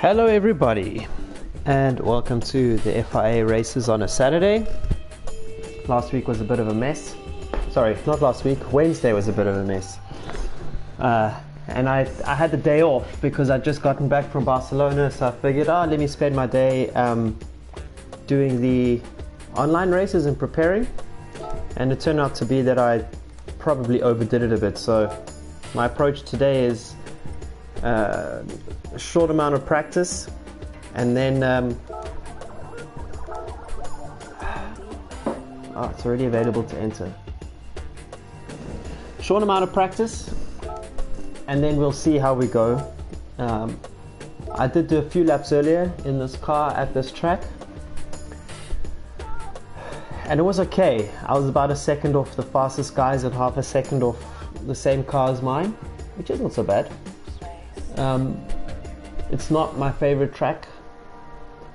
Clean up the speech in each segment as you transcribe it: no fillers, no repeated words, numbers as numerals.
Hello everybody and welcome to the FIA races on a Saturday. Last week was a bit of a mess. Sorry, not last week, Wednesday was a bit of a mess. And I had the day off because I'd just gotten back from Barcelona, so I figured, let me spend my day doing the online races and preparing. And it turned out to be that I probably overdid it a bit. So my approach today is a short amount of practice, and then it's already available to enter. Short amount of practice, and then we'll see how we go. I did do a few laps earlier in this car at this track, and it was okay. I was about a second off the fastest guys and half a second off the same car as mine, which isn't so bad. It's not my favorite track,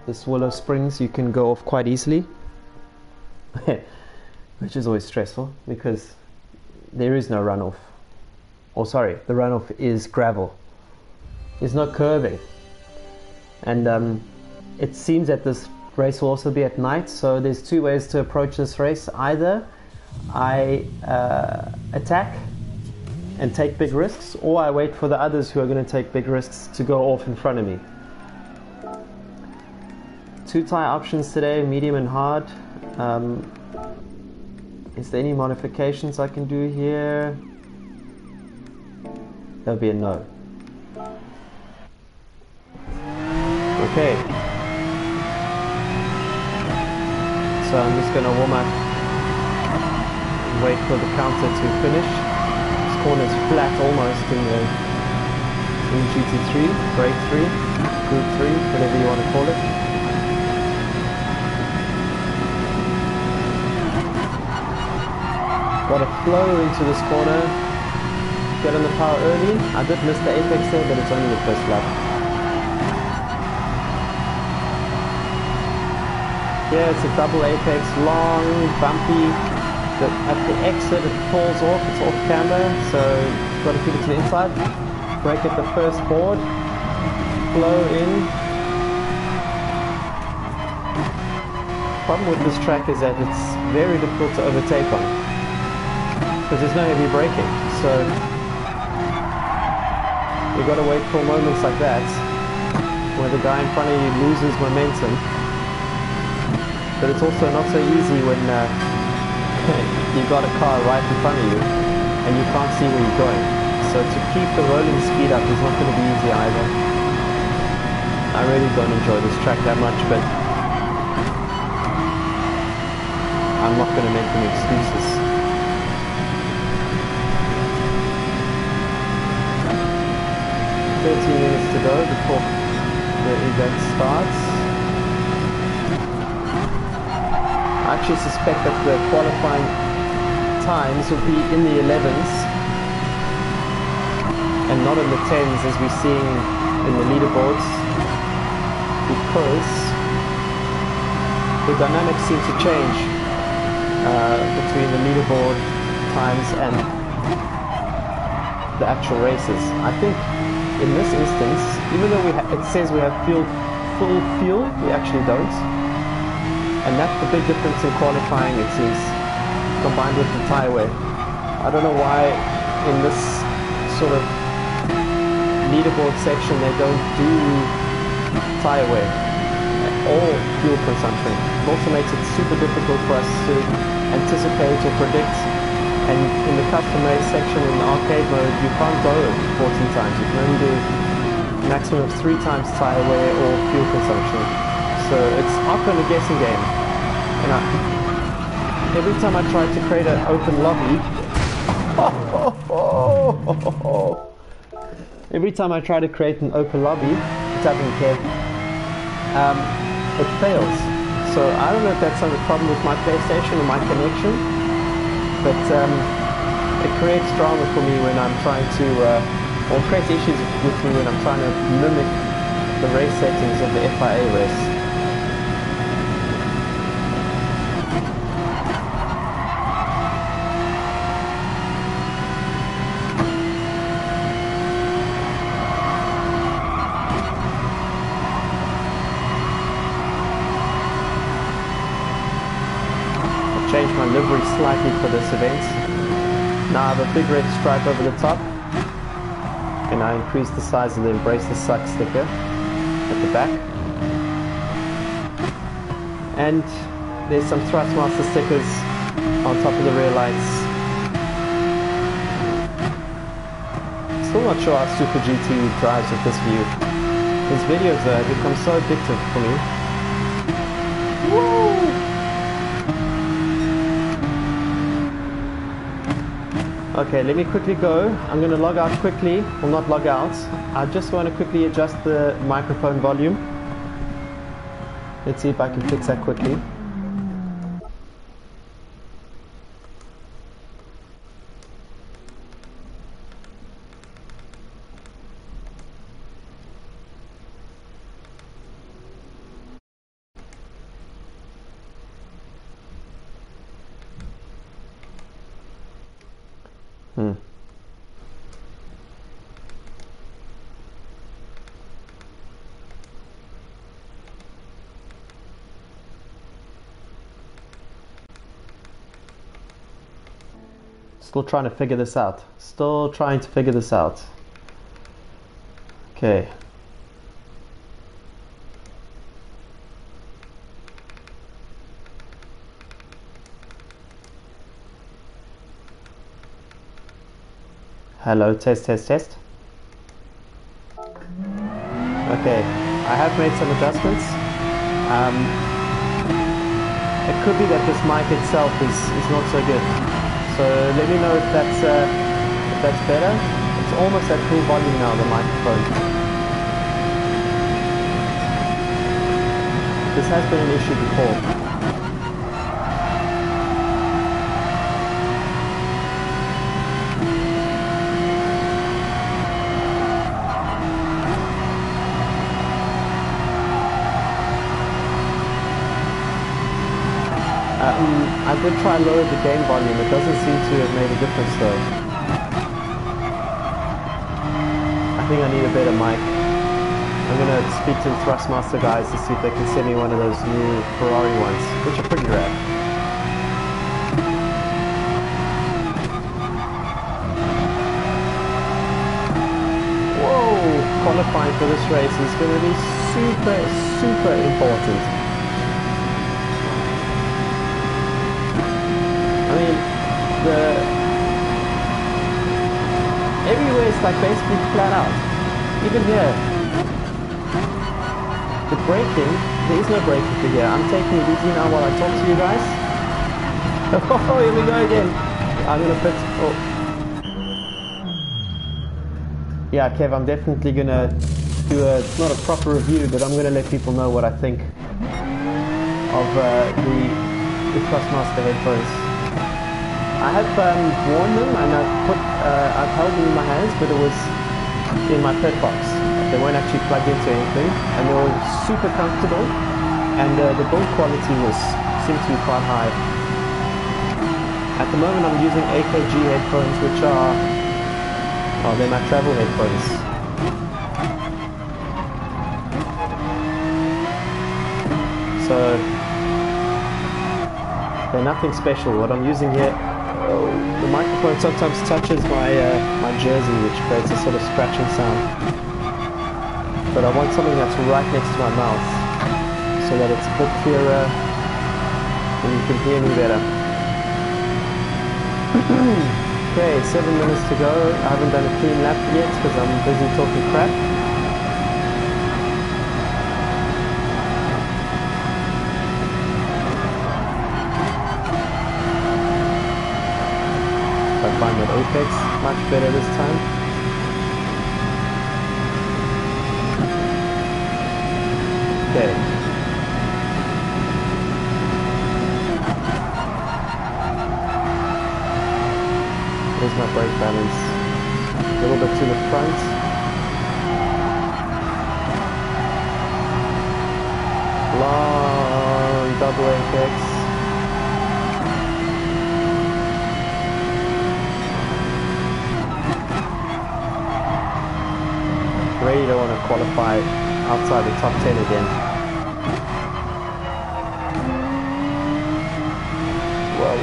this Willow Springs. You can go off quite easily, which is always stressful because there is no runoff. Or sorry, the runoff is gravel. There's no curving. And it seems that this race will also be at night, so there's two ways to approach this race. Either I attack and take big risks, or I wait for the others who are going to take big risks to go off in front of me. Two tyre options today, medium and hard. Is there any modifications I can do here? There'll be a no. Okay. So I'm just going to warm up and wait for the counter to finish. Corner's flat almost in GT3, Break 3, Group 3, whatever you want to call it. Got to flow into this corner, get on the power early. I did miss the apex there, but it's only the first lap. Yeah, it's a double apex, long, bumpy. At the exit it falls off, it's off camber, so you've got to keep it to the inside. Brake at the first board, flow in. Problem with this track is that it's very difficult to overtake on, because there's no heavy braking, so you've got to wait for moments like that, where the guy in front of you loses momentum. But it's also not so easy when you've got a car right in front of you and you can't see where you're going. So to keep the rolling speed up is not going to be easy either. I really don't enjoy this track that much, but I'm not going to make any excuses. Minutes to go before the event starts. I actually suspect that the qualifying times will be in the 11s and not in the 10s as we're seeing in the leaderboards, because the dynamics seem to change between the leaderboard times and the actual races. I think in this instance, even though it says we have full fuel, we actually don't. And that's the big difference in qualifying, it seems, combined with the tyre wear. I don't know why in this sort of leaderboard section they don't do tyre wear or fuel consumption. It also makes it super difficult for us to anticipate or predict. And in the custom race section in the arcade mode, you can't go 14 times. You can only do a maximum of 3 times tyre wear or fuel consumption. So it's often a guessing game. And every time I try to create an open lobby, every time I try to create an open lobby, it doesn't care. It fails. So I don't know if that's a problem with my PlayStation or my connection, but it creates drama for me when I'm trying to, or creates issues with me when I'm trying to mimic the race settings of the FIA race. slightly for this event. Now I have a big red stripe over the top, and I increase the size of the Embrace the Suck sticker at the back. And there's some Thrustmaster stickers on top of the rear lights. Still not sure how Super GT drives with this view. His videos have become so addictive for me. Woo! Okay, let me quickly go. I'm going to log out quickly. Well, not log out. I just want to quickly adjust the microphone volume. Let's see if I can fix that quickly. Still trying to figure this out. Still trying to figure this out. Okay. Hello, test, test, test. Okay, I have made some adjustments. It could be that this mic itself is not so good. So let me know if that's better. It's almost at full volume now, the microphone. This has been an issue before. I did try lower the gain volume. It doesn't seem to have made a difference though. I think I need a better mic. I'm going to speak to the Thrustmaster guys to see if they can send me one of those new Ferrari ones, which are pretty rad. Whoa! Qualifying for this race is going to be super, super important. Everywhere it's like basically flat out. Even here. The braking, there is no braking for here. I'm taking it easy now while I talk to you guys. Oh, here we go again. I'm gonna put. Oh. Yeah, Kev, I'm definitely gonna do it's not a proper review, but I'm gonna let people know what I think of the Thrustmaster headphones. I have worn them and I've held them in my hands, but it was in my pet box. They weren't actually plugged into anything, and they were super comfortable, and the build quality seemed to be quite high. At the moment I'm using AKG headphones, which are, they're my travel headphones. So, they're nothing special. What I'm using here, the microphone sometimes touches my jersey, which creates a sort of scratching sound. But I want something that's right next to my mouth, so that it's a bit clearer and you can hear me better. Okay, 7 minutes to go. I haven't done a clean lap yet because I'm busy talking crap. I find that Apex much better this time. Okay. Here's my brake balance. A little bit to the front. Long double Apex. Really don't want to qualify outside the top 10 again. Whoa.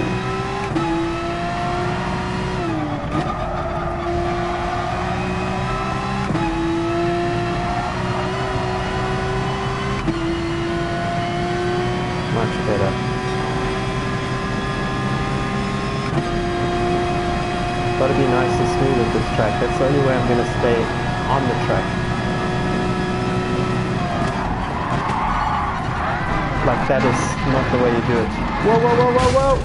Got to be nice and smooth with this track. That's the only way I'm going to stay on the track. Like, that is not the way you do it. Whoa, whoa, whoa, whoa, whoa!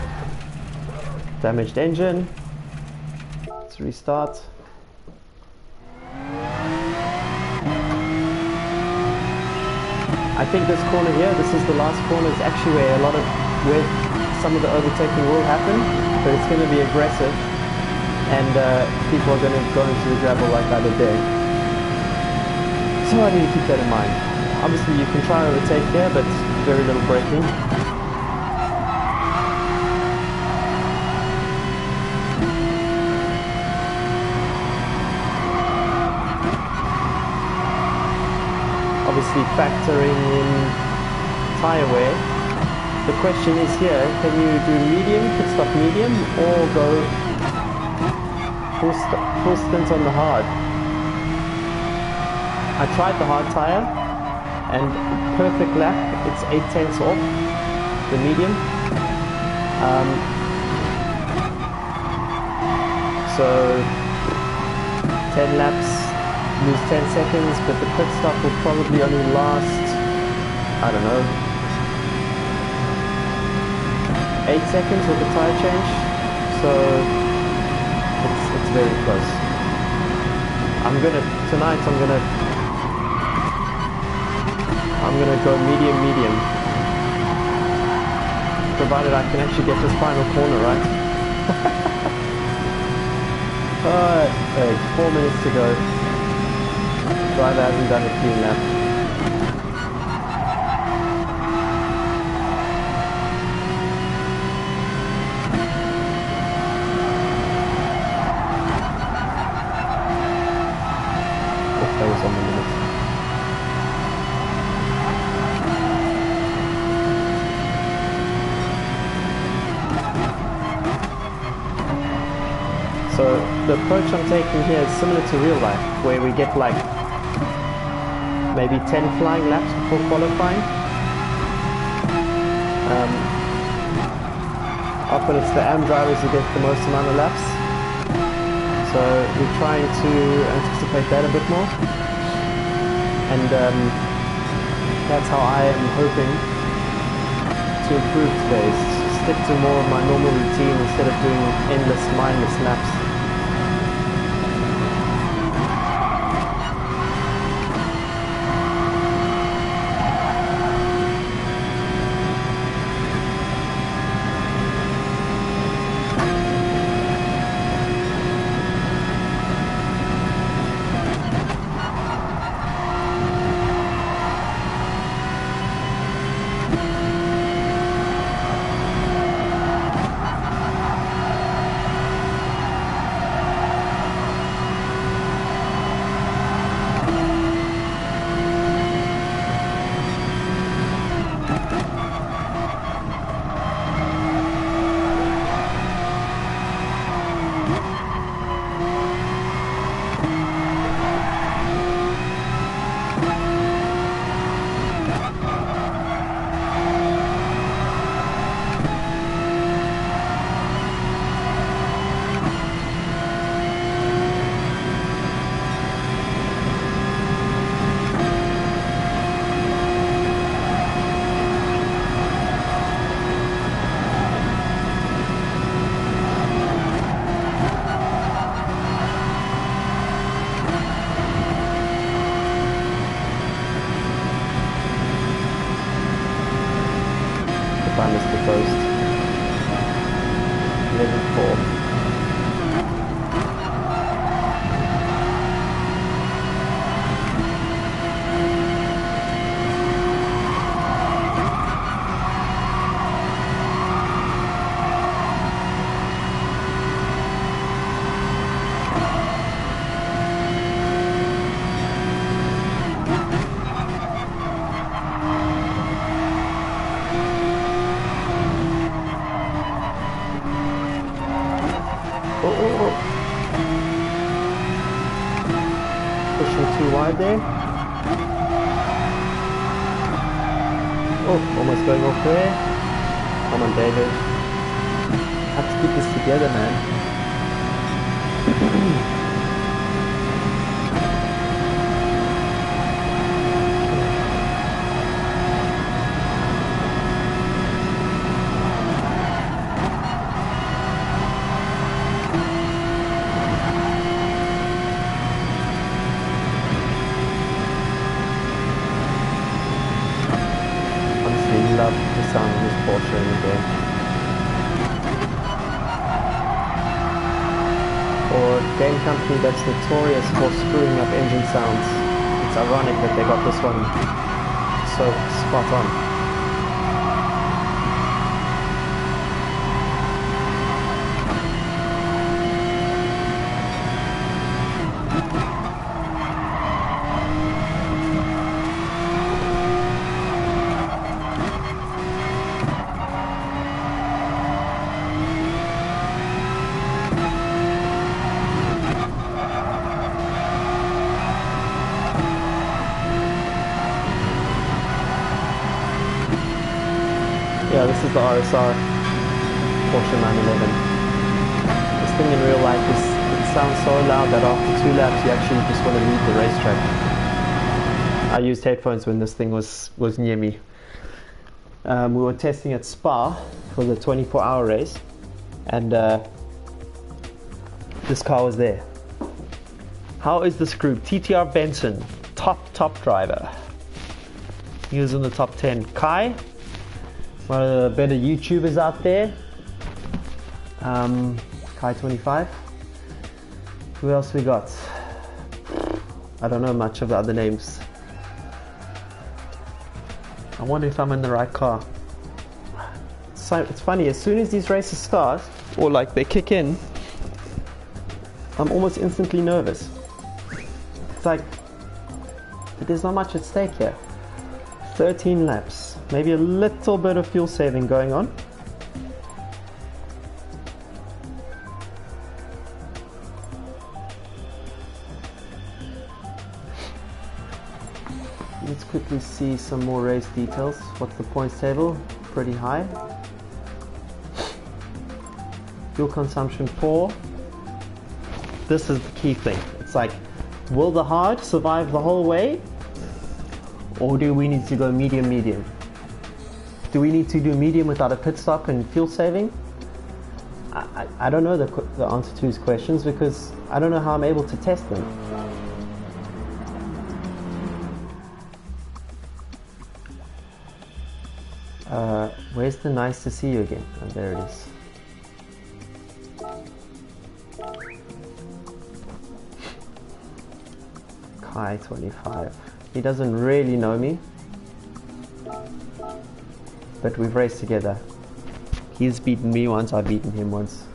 Damaged engine. Let's restart. I think this corner here, this is the last corner, is actually where some of the overtaking will happen, but it's going to be aggressive, and people are going to go into the gravel like I did there. So I need to keep that in mind. Obviously you can try and overtake here, but very little braking. Obviously factoring in tire wear. The question is here, can you do medium, pit stop medium, or go full stint on the hard? I tried the hard tire, and perfect lap, it's 0.8 off the medium. So 10 laps, lose 10 seconds, but the pit stop will probably only last, I don't know, 8 seconds with the tire change, so it's very close. Tonight I'm gonna go medium, provided I can actually get this final corner right. Alright, 4 minutes to go. Driver hasn't done a clean lap. Oh, that was on the limit. So the approach I'm taking here is similar to real life, where we get like maybe 10 flying laps before qualifying. Often it's the AM drivers who get the most amount of laps. So we're trying to anticipate that a bit more. And that's how I am hoping to improve today, is stick to more of my normal routine instead of doing endless, mindless laps. Time is proposed. 11:4. Pushing too wide there. Oh, almost going off there. Come on, David. Have to keep this together, man. or game company that's notorious for screwing up engine sounds. It's ironic that they got this one so spot on. Yeah, this is the RSR Porsche 911. This thing in real life it sounds so loud that after 2 laps you actually just want to leave the racetrack. I used headphones when this thing was near me. We were testing at Spa for the 24-hour race, and this car was there. How is this group? TTR Benson, top driver. He was in the top 10. Kai, one of the better YouTubers out there. Kai25. Who else we got? I don't know much of the other names. I wonder if I'm in the right car. So it's funny, as soon as these races start, or like they kick in, I'm almost instantly nervous. It's like, there's not much at stake here. 13 laps, maybe a little bit of fuel saving going on. Let's quickly see some more race details. What's the points table? Pretty high. Fuel consumption poor. This is the key thing. It's like, will the hard survive the whole way? Or do we need to go medium? Do we need to do medium without a pit stop and fuel saving? I don't know the answer to these questions because I don't know how I'm able to test them. Where's the nice to see you again? Oh, there it is. Kai 25. He doesn't really know me, but we've raced together. He's beaten me once, I've beaten him once.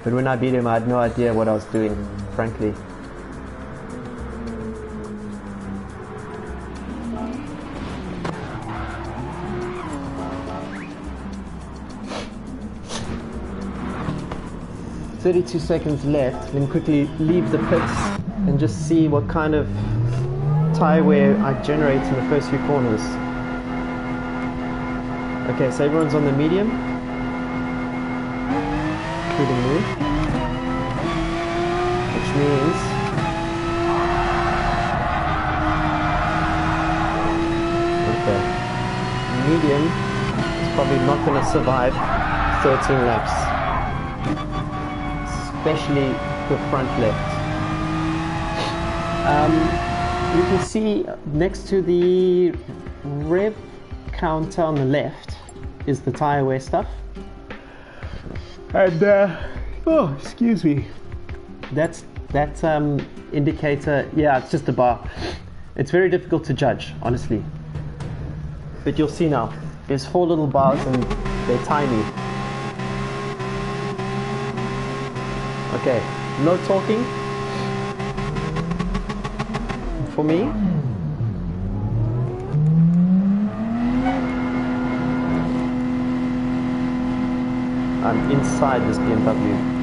But when I beat him, I had no idea what I was doing, frankly. "32 seconds left." Let me quickly leave the pits and just see what kind of tire wear I generate in the first few corners. Okay, so everyone's on the medium, including me, which means okay, medium is probably not going to survive 13 laps, especially the front left. You can see next to the rev counter on the left is the tire wear stuff, and oh, excuse me, that indicator, yeah, it's just a bar. It's very difficult to judge, honestly, but you'll see now there's 4 little bars and they're tiny. Okay, no talking for me. I'm inside this BMW.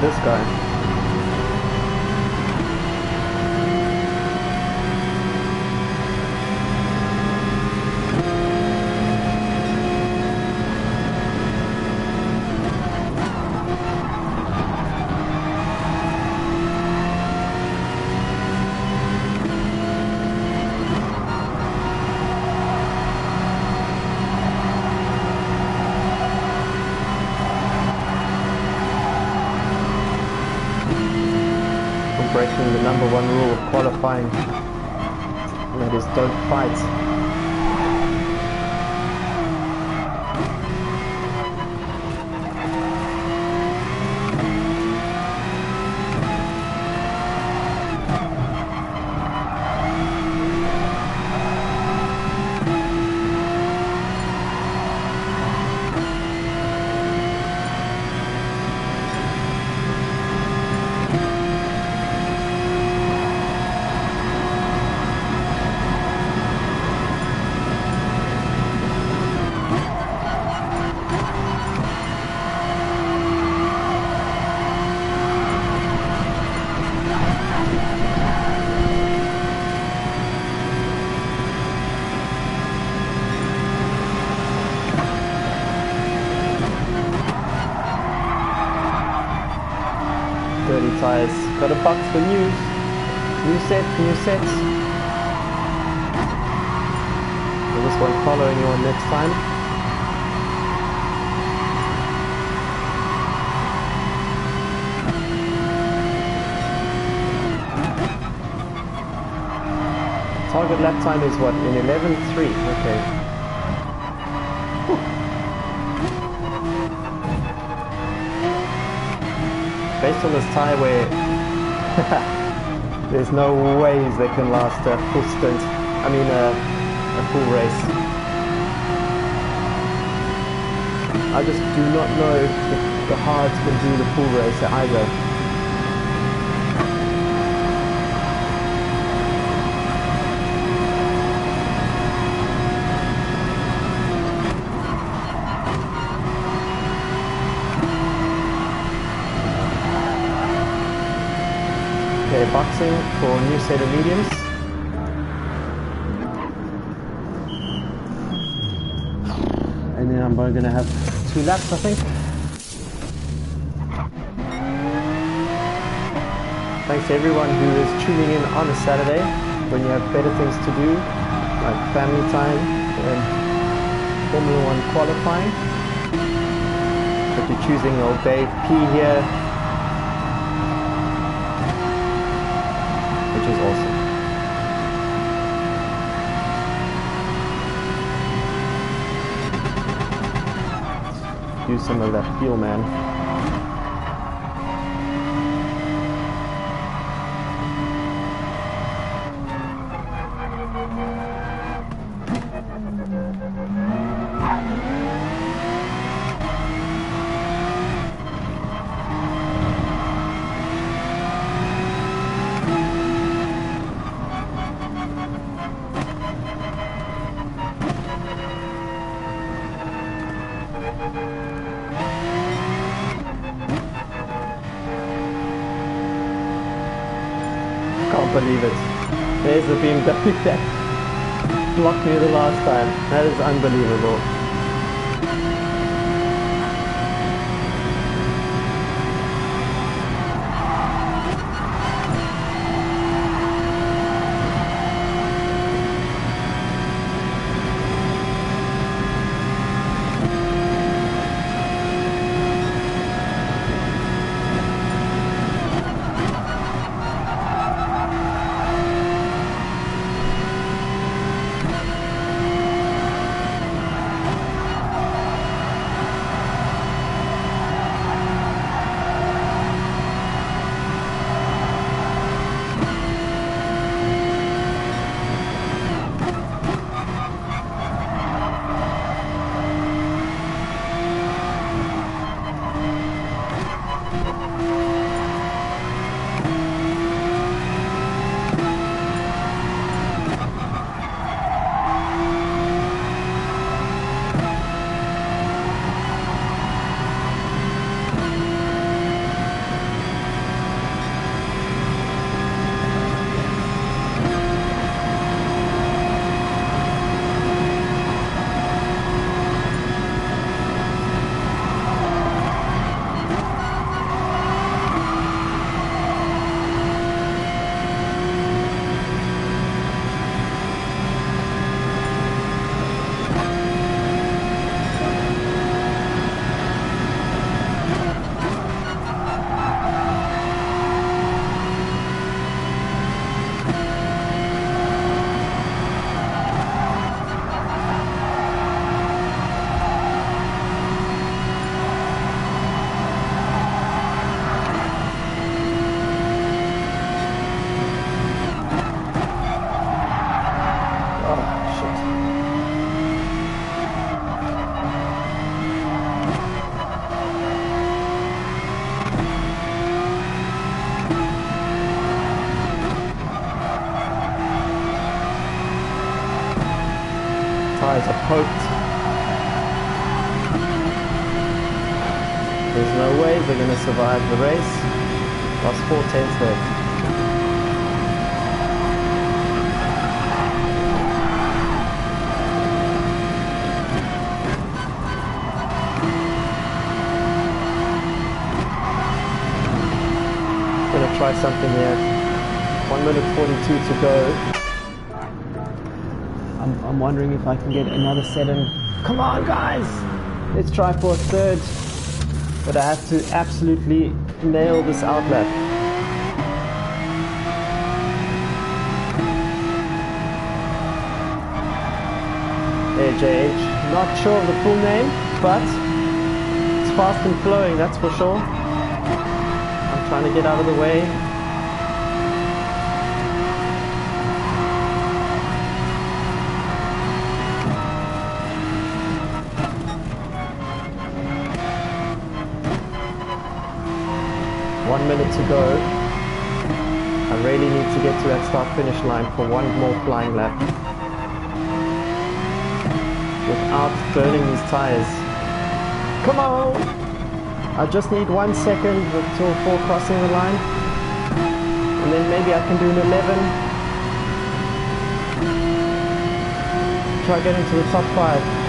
this guy. Breaking the number one rule of qualifying, and that is don't fight. Dirty tires. Got a box for new set. I just won't follow anyone next time. Target lap time is what? In 11.3. Okay. Based on this tyre wear, there's no ways they can last a full stint. I mean a full race. I just do not know if the hards can do the full race either. Okay, boxing for a new set of mediums. And then I'm going to have 2 laps, I think. Thanks to everyone who is tuning in on a Saturday when you have better things to do, like family time and Formula 1 qualifying. But you're choosing old Dave P here, which is awesome. Use some of that fuel, man. Can't believe it. There's the BMW that blocked me the last time. That is unbelievable. tires are poked. There's no way they're going to survive the race. Lost 4 tenths there. Gonna try something here. 1 minute 42 to go. I'm wondering if I can get another set in. Come on, guys! Let's try for a third. But I have to absolutely nail this outlap. AJH, not sure of the full name, but it's fast and flowing, that's for sure. I'm trying to get out of the way. Minute to go. I really need to get to that start-finish line for one more flying lap without burning these tires. Come on! I just need 1 second before crossing the line, and then maybe I can do an 11. Try getting to the top 5.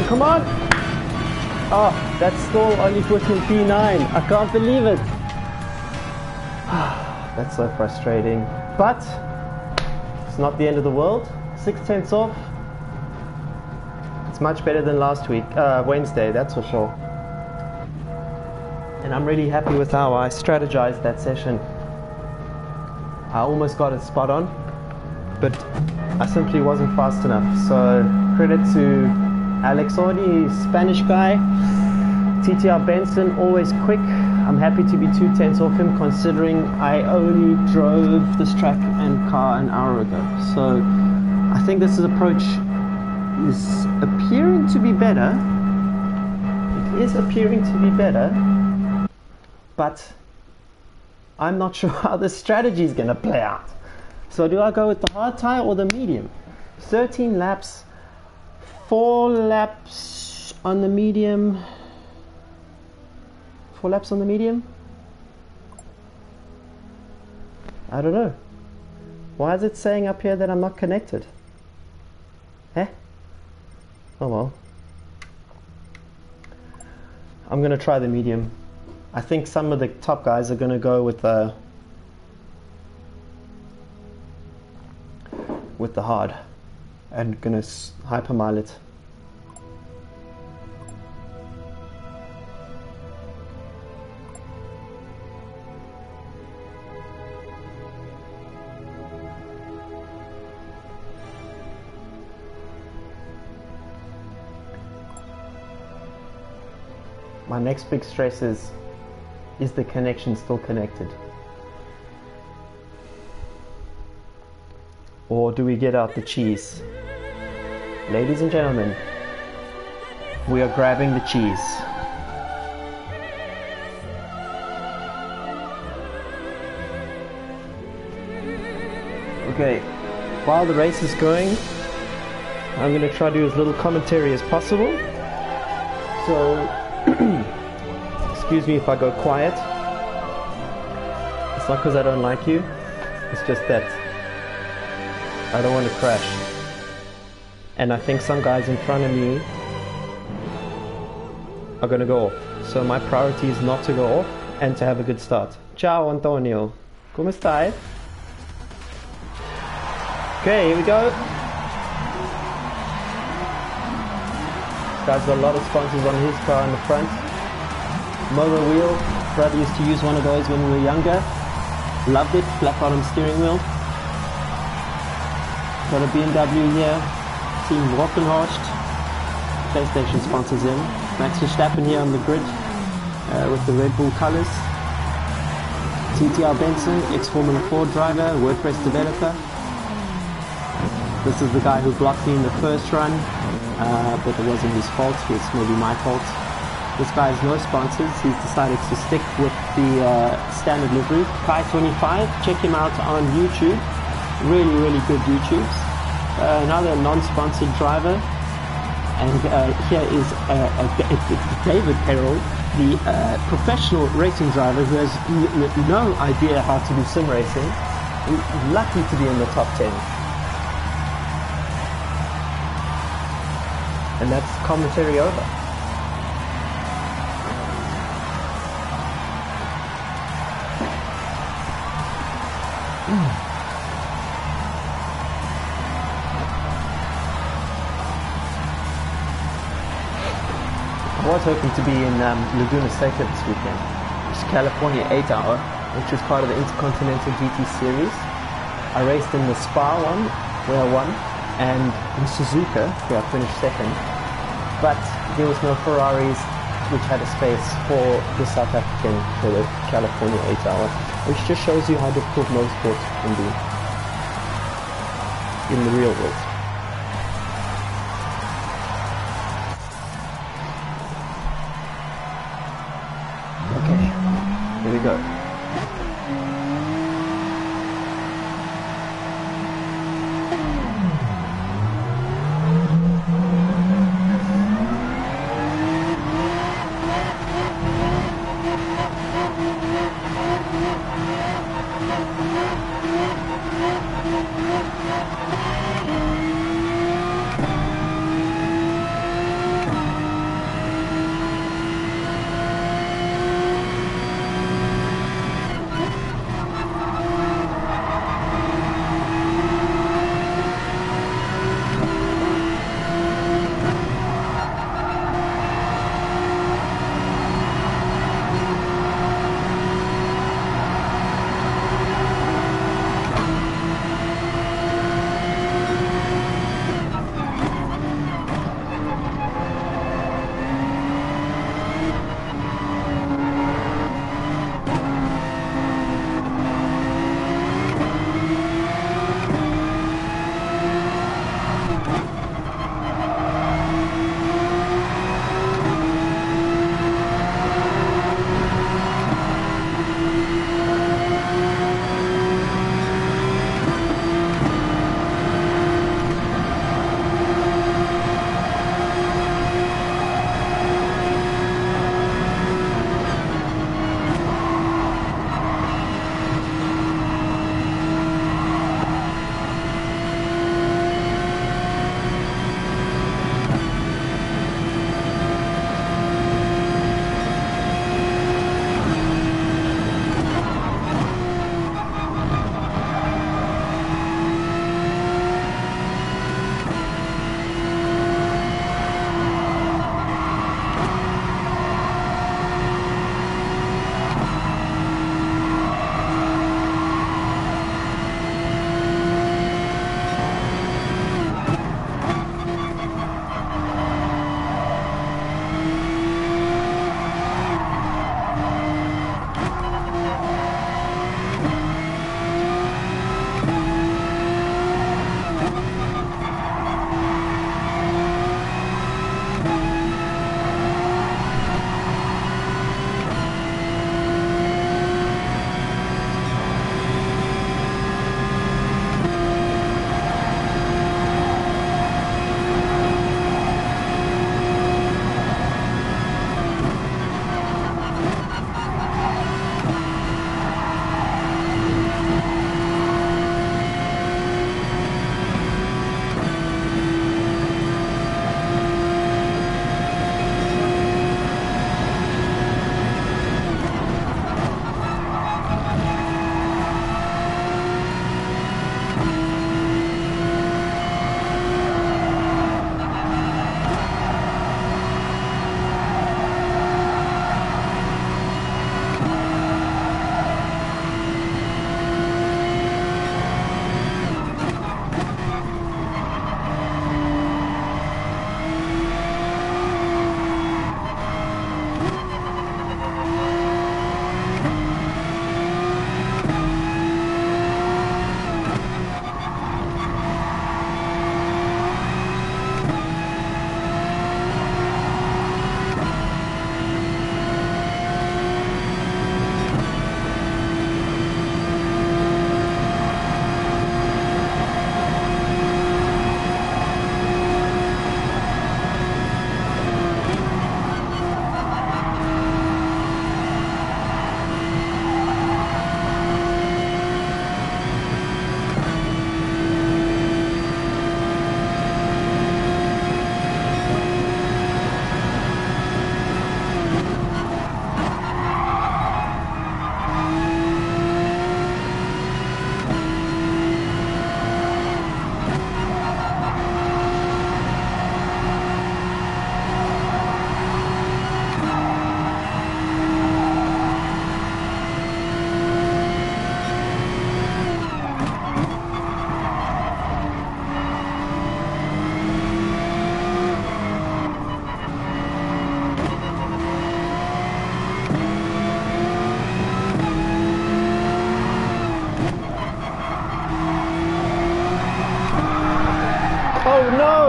Come on! Oh, that's still only pushing P9. I can't believe it. That's so frustrating. But it's not the end of the world. 6 tenths off. It's much better than last week, Wednesday, that's for sure. And I'm really happy with how I strategized that session. I almost got it spot on, but I simply wasn't fast enough. So credit to Alex Audi, Spanish guy. TTR Benson, always quick. I'm happy to be 2 tenths off him, considering I only drove this track and car an hour ago. So I think this approach is appearing to be better. It is appearing to be better, but I'm not sure how this strategy is going to play out. So do I go with the hard tire or the medium? 13 laps. 4 laps on the medium. 4 laps on the medium? I don't know. Why is it saying up here that I'm not connected? Eh? Oh well. I'm going to try the medium. I think some of the top guys are going to go with the hard and going to hypermile it. My next big stress is the connection still connected? Or do we get out the cheese? Ladies and gentlemen, we are grabbing the cheese. Okay, while the race is going, I'm going to try to do as little commentary as possible. So, excuse me if I go quiet. It's not because I don't like you, it's just that I don't want to crash. And I think some guys in front of me are going to go off. So my priority is not to go off and to have a good start. Ciao Antonio, come stai? Okay, here we go. This guy's got a lot of sponsors on his car in the front. Motor wheel, brother used to use one of those when we were younger. Loved it, flat bottom steering wheel. Got a BMW here, Team Rockenhorst. PlayStation sponsors him. Max Verstappen here on the grid with the Red Bull colors. TTR Benson, ex-Formula 4 driver, WordPress developer. This is the guy who blocked me in the first run, but it wasn't his fault, it's maybe my fault. This guy has no sponsors, he's decided to stick with the standard livery. Kai25, check him out on YouTube, really good YouTubes. Another non-sponsored driver, and here is David Perrell, the professional racing driver who has no idea how to do sim racing. Lucky to be in the top 10. And that's commentary over. I was hoping to be in Laguna Seca this weekend, which is California 8 Hour, which is part of the Intercontinental GT Series. I raced in the Spa one, where I won, and in Suzuka, where I finished second. But there was no Ferraris which had a space for the South African for the California 8 Hour, which just shows you how difficult motorsport can be in the real world. Okay, here we go.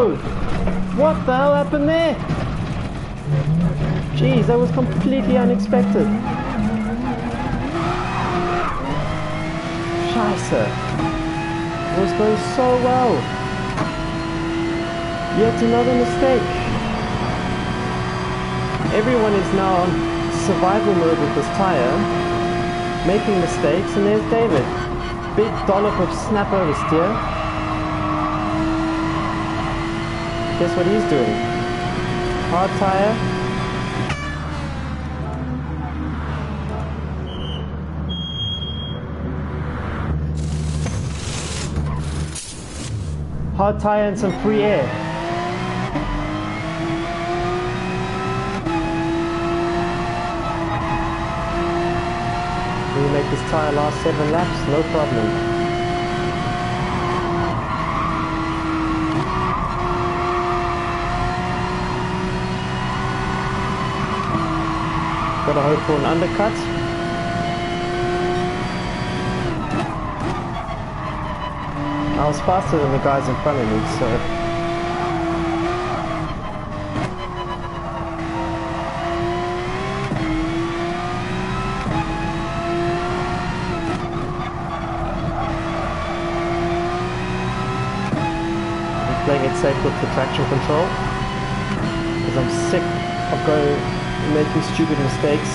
no! What the hell happened there? Jeez, that was completely unexpected. Scheiße. It was going so well. Yet another mistake. Everyone is now on survival mode with this tire, making mistakes, and there's David. Big dollop of snap oversteer. Guess what he's doing? Hard tire. Hard tire and some free air. Will you make this tire last 7 laps? No problem. Gotta hope for an undercut. I was faster than the guys in front of me, so... I'm playing it safe with the traction control, because I'm sick of making stupid mistakes.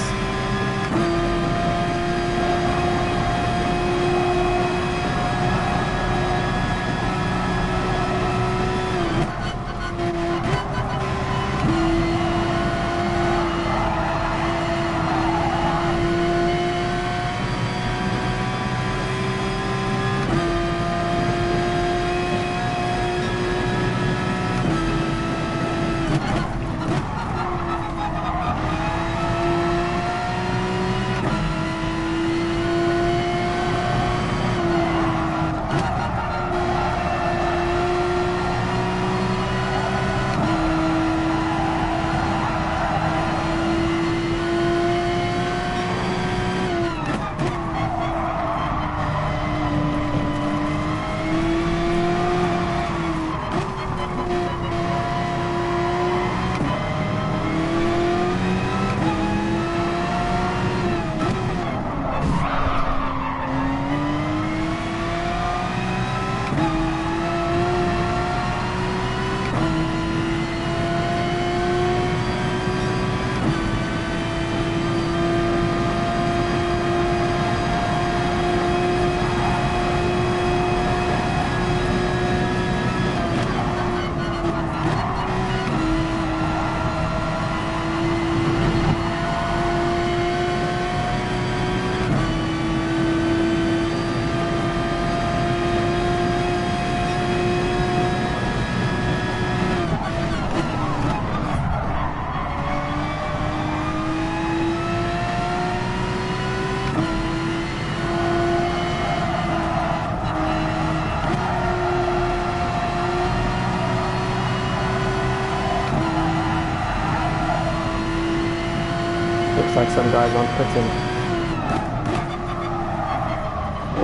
Looks like some guys aren't pitting.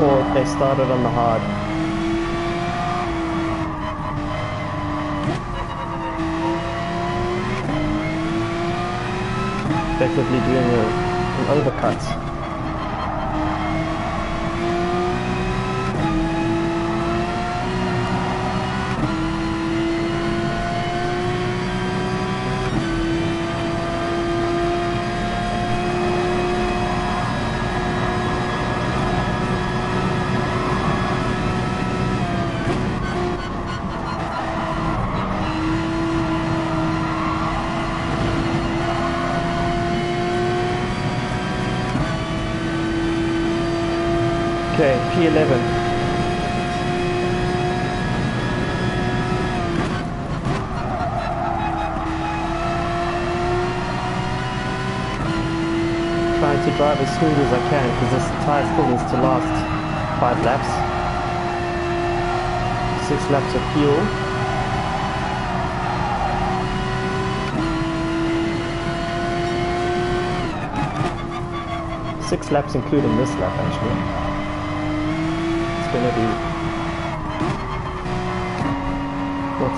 Or they started on the hard. Effectively doing an overcut. Okay, P11. Trying to drive as smooth as I can because this tire still needs to last 5 laps. 6 laps of fuel. Six laps including this lap actually. It's going to be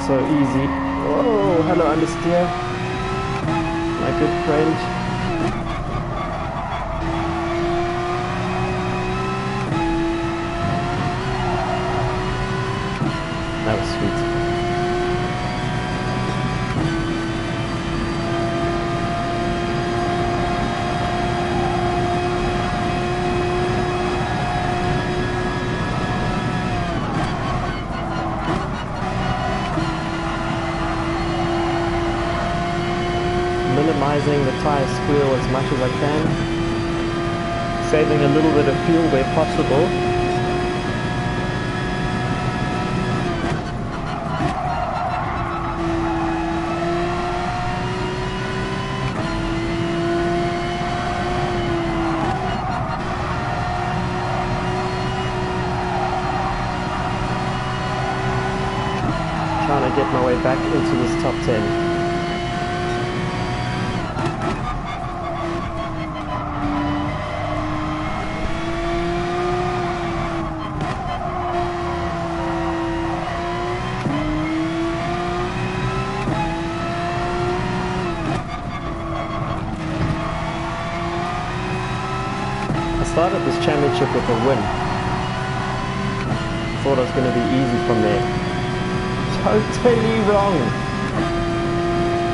So easy. Oh, hello understeer. My good friend. That was sweet. Minimizing the tire squeal as much as I can. Saving a little bit of fuel where possible. Trying to get my way back into this top 10. I started this championship with a win. Thought it was going to be easy from there. Totally wrong.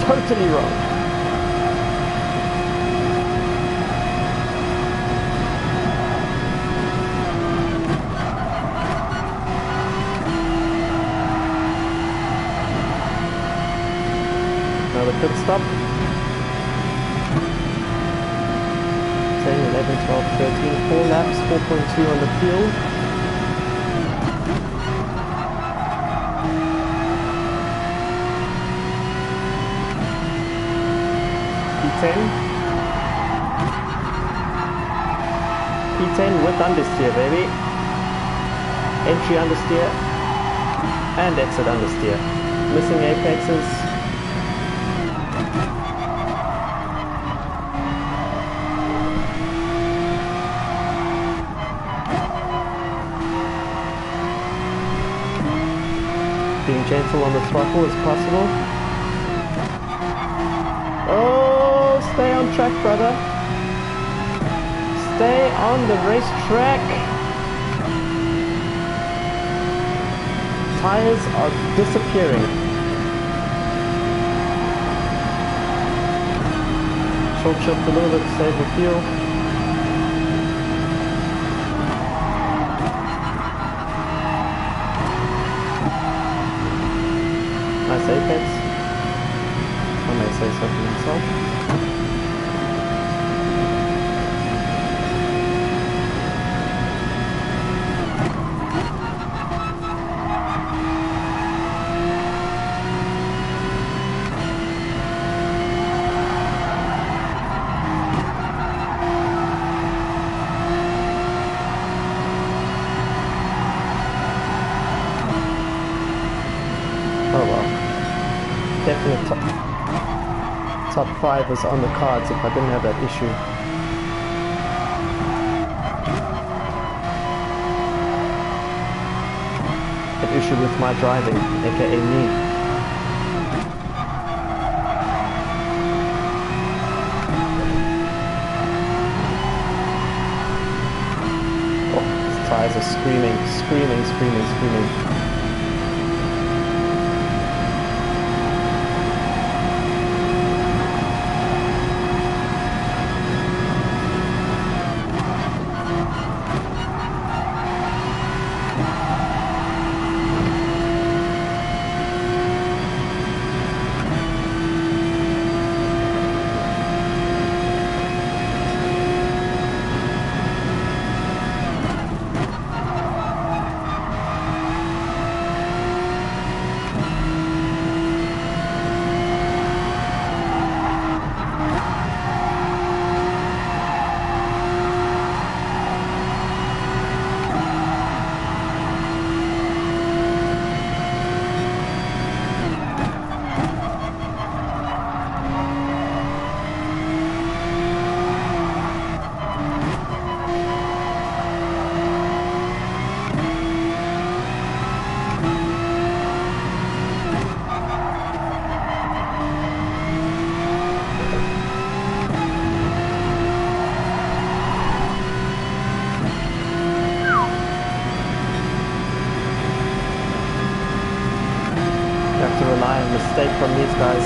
Totally wrong. Another pit stop. 10, 11, 12, 13, 4 laps, 4.2 on the field. P10. P10 with understeer, baby. Entry understeer and exit understeer. Missing apexes. Being gentle on the throttle as possible. Oh, stay on track, brother. Stay on the racetrack. Tires are disappearing. Short shift a little bit to save the fuel. Nice apex. I may say so for myself. Oh well. Definite top 5 is on the cards if I didn't have that issue. An issue with my driving, aka me. Oh, these tires are screaming. have to rely on mistake from these guys.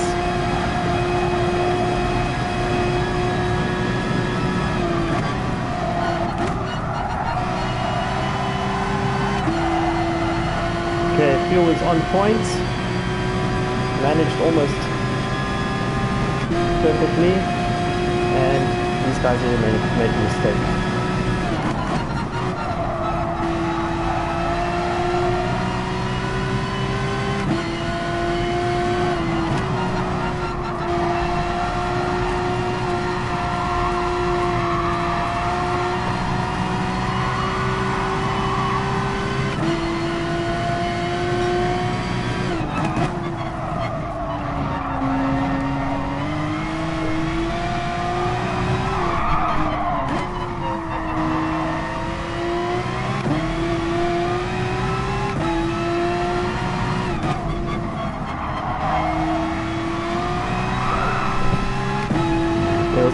Okay, fuel is on point. Managed almost perfectly, and these guys all made a mistake.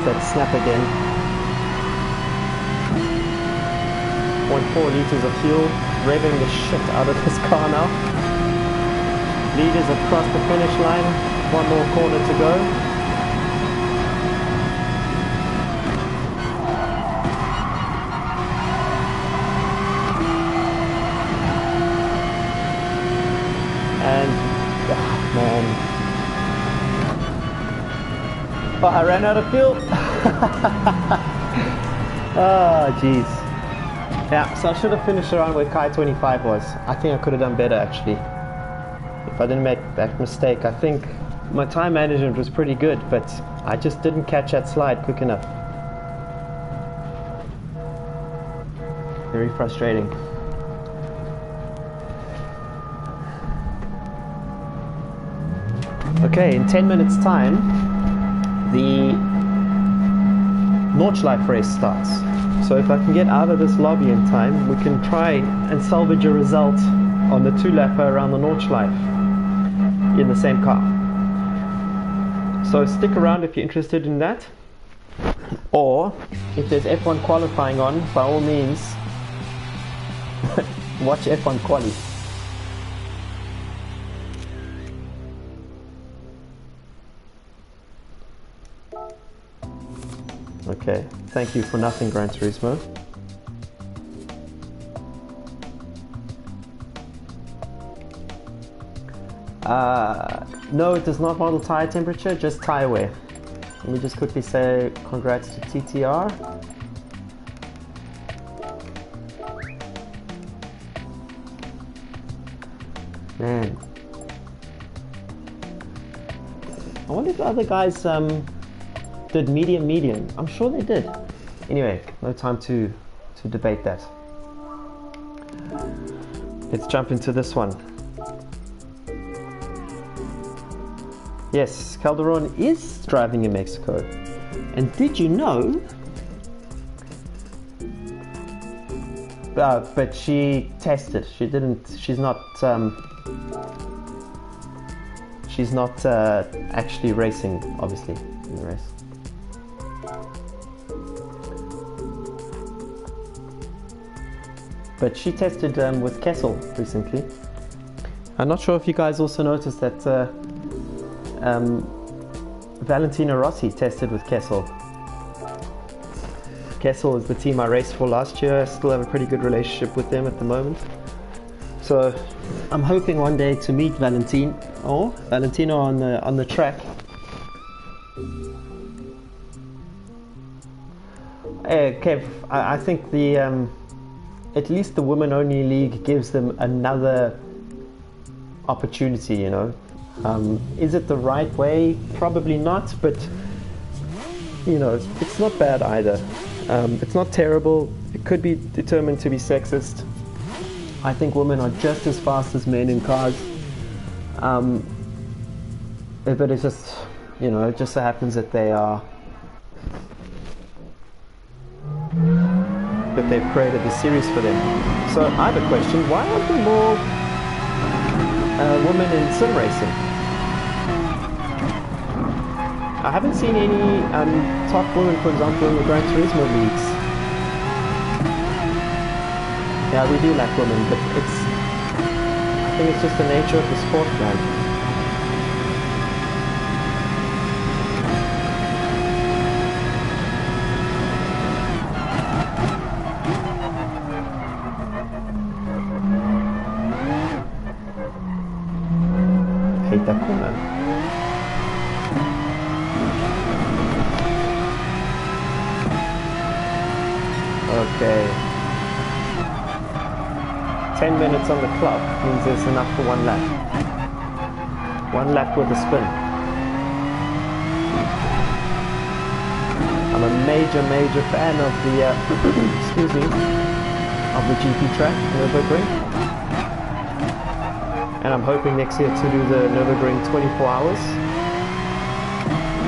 That snap again. 0.4 liters of fuel, revving the shit out of this car now. Leaders have crossed the finish line, one more corner to go. And, oh man. Oh, I ran out of fuel. Oh, jeez. Yeah, so I should have finished around where Kai 25 was. I think I could have done better, actually. If I didn't make that mistake. I think my time management was pretty good, but I just didn't catch that slide quick enough. Very frustrating. Okay, in 10 minutes time, the Nordschleife race starts. So if I can get out of this lobby in time, we can try and salvage a result on the 2-lapper around the Nordschleife in the same car. So stick around if you're interested in that. Or if there's F1 qualifying on, by all means, watch F1 quali. Okay, thank you for nothing, Gran Turismo. No, it does not model tire temperature, just tire wear. Let me just quickly say congrats to TTR. Man. I wonder if the other guys did medium. I'm sure they did. Anyway, no time to debate that. Let's jump into this one. Yes, Calderon is driving in Mexico. And did you know? But she tested. She didn't. She's not. She's not actually racing, obviously, in the race. But she tested with Kessel recently. I'm not sure if you guys also noticed that Valentino Rossi tested with Kessel. Kessel is the team I raced for last year. I still have a pretty good relationship with them at the moment. So I'm hoping one day to meet Valentino on the track. Kev, I think the at least the women-only league gives them another opportunity, you know. Is it the right way? Probably not, but you know, it's not bad either. It's not terrible. It could be determined to be sexist. I think women are just as fast as men in cars. But it's just, you know, it just so happens that they've created the series for them. So I have a question: why aren't there more women in sim racing? I haven't seen any top women, for example, in the Gran Turismo leagues. Yeah, we do lack women, but I think it's just the nature of the sport, man. hate that corner. Okay. 10 minutes on the clock means there's enough for one lap. One lap with a spin. I'm a major fan of the, excuse me, of the GP track, Nürburgring. And I'm hoping next year to do the Nürburgring 24 hours.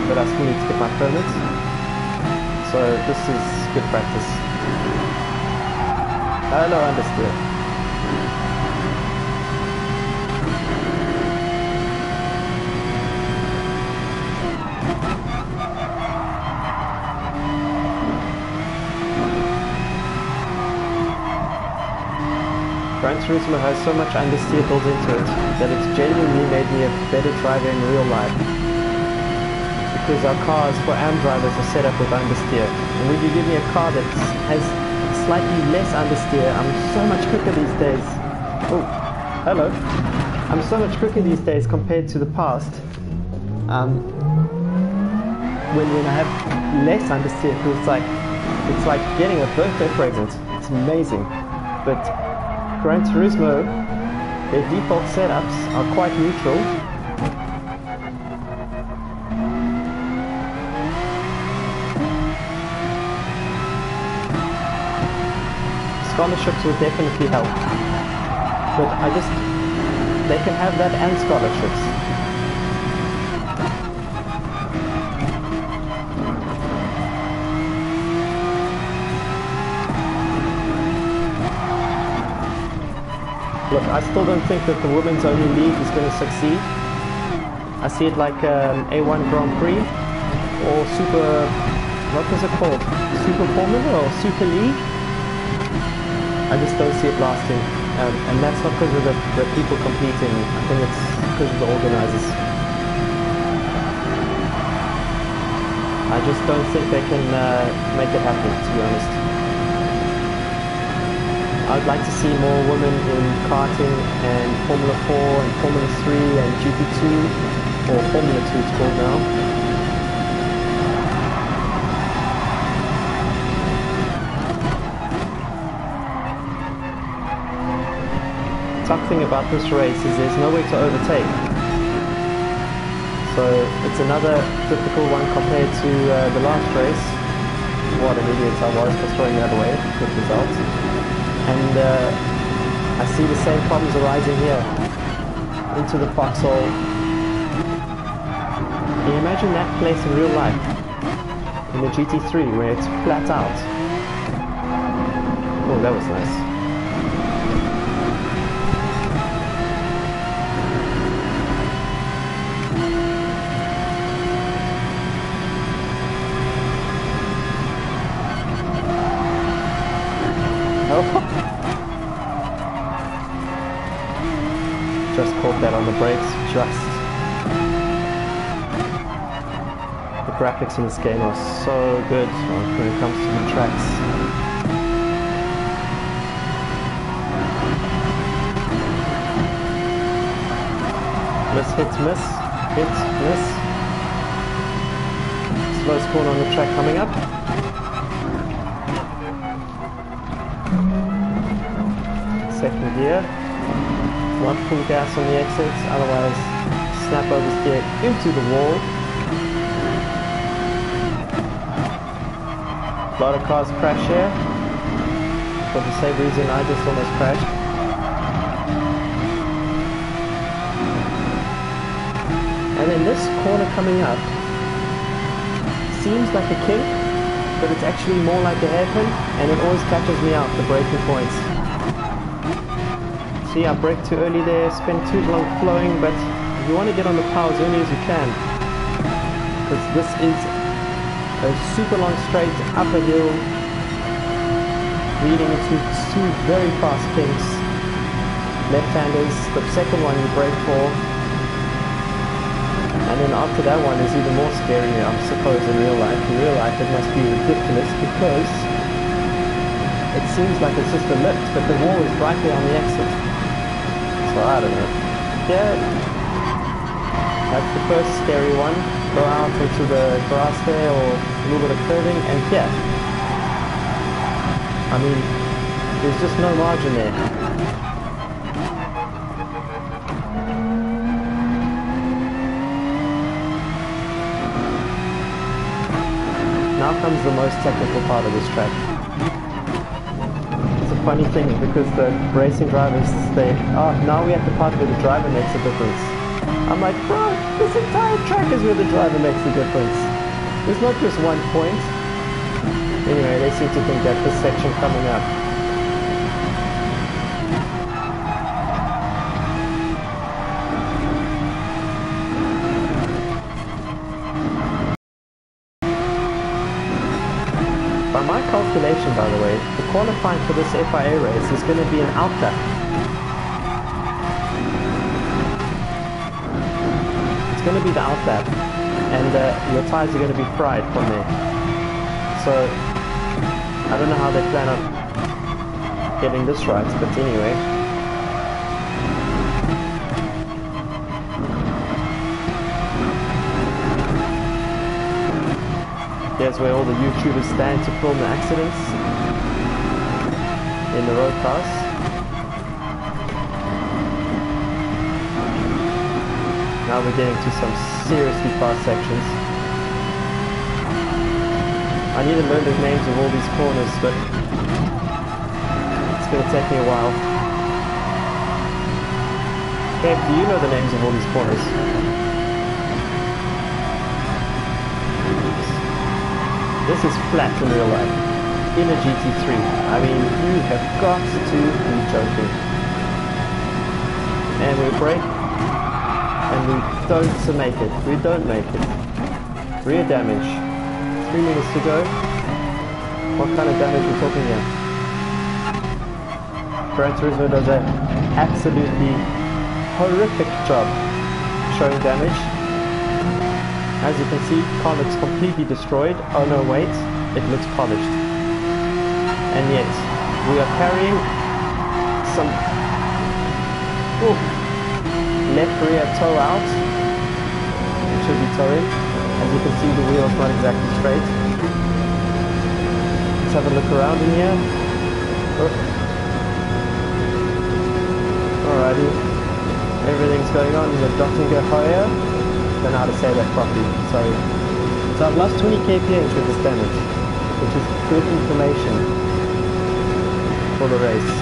But I still need to get my permit. So this is good practice. Hello, understood. Gran Turismo has so much understeer built into it that it's genuinely made me a better driver in real life. Because our cars for AM drivers are set up with understeer. And when you give me a car that has slightly less understeer, I'm so much quicker these days. Oh, hello. I'm so much quicker these days compared to the past. When I have less understeer, it's like getting a birthday present. It's amazing. But Gran Turismo, their default setups are quite neutral. Scholarships will definitely help. But they can have that and scholarships. Look, I still don't think that the women's only league is going to succeed. I see it like A1 Grand Prix or what was it called? Super Formula or Super League? I just don't see it lasting. And that's not because of the people competing. I think it's because of the organizers. I just don't think they can make it happen, to be honest. I'd like to see more women in karting and Formula 4 and Formula 3 and GP2, or Formula 2 it's called now. The tough thing about this race is there's no way to overtake. So it's another difficult one compared to the last race. What an idiot I was for throwing that away. Good result. And I see the same problems arising here into the foxhole. Can you imagine that place in real life? In the GT3 where it's flat out. Oh, that was nice. Just caught that on the brakes, just. The graphics in this game are so good when it comes to the tracks. Miss, hit, miss, hit, miss. Slowest corner on the track coming up. Second gear. Not full gas on the exits, otherwise snap oversteer into the wall. A lot of cars crash here. For the same reason I just almost crashed. And then this corner coming up seems like a kink, but it's actually more like a hairpin, and it always catches me out, the braking points. See, I braked too early there, spent too long flowing, but you want to get on the power as early as you can. Because this is a super long straight up a hill, leading into two very fast kinks. Left-handers, the second one you brake for. And then after that one is even more scary, I suppose, in real life. In real life it must be ridiculous because it seems like it's just a lift, but the wall is right there on the exit. So I don't know. Yeah, That's the first scary one. Go out into the grass there, or a little bit of curving, and here. I mean, there's just no margin there. Now comes the most technical part of this track. It's a funny thing because the racing drivers say, oh, now we're at the part where the driver makes a difference. I'm like, bro, this entire track is where the driver makes the difference. There's not just one point. Anyway, they seem to think that this section coming up. By my calculation, by the way, the qualifying for this FIA race is going to be an outlap. It's going to be the outlap, and your tyres are going to be fried from there. So, I don't know how they plan on getting this right, but anyway. Here's where all the YouTubers stand to film the accidents in the road cars. Now we're getting to some seriously fast sections. I need to learn the names of all these corners, but it's going to take me a while. Gabe, do you know the names of all these corners? This is flat in real life, in a GT3. I mean, you have got to be joking. And we brake, and we don't make it. We don't make it. Rear damage. 3 minutes to go. What kind of damage are we talking here? Gran Turismo does an absolutely horrific job showing damage. As you can see, car looks completely destroyed. Oh no, wait, it looks polished. And yet, we are carrying some left rear toe out. It should be towing. As you can see, the wheel is not exactly straight. Let's have a look around in here. Alrighty. Everything's going on in the Dottinger Hoya. I don't know how to say that properly, sorry. So I've lost 20 kph with this damage, which is good information for the race.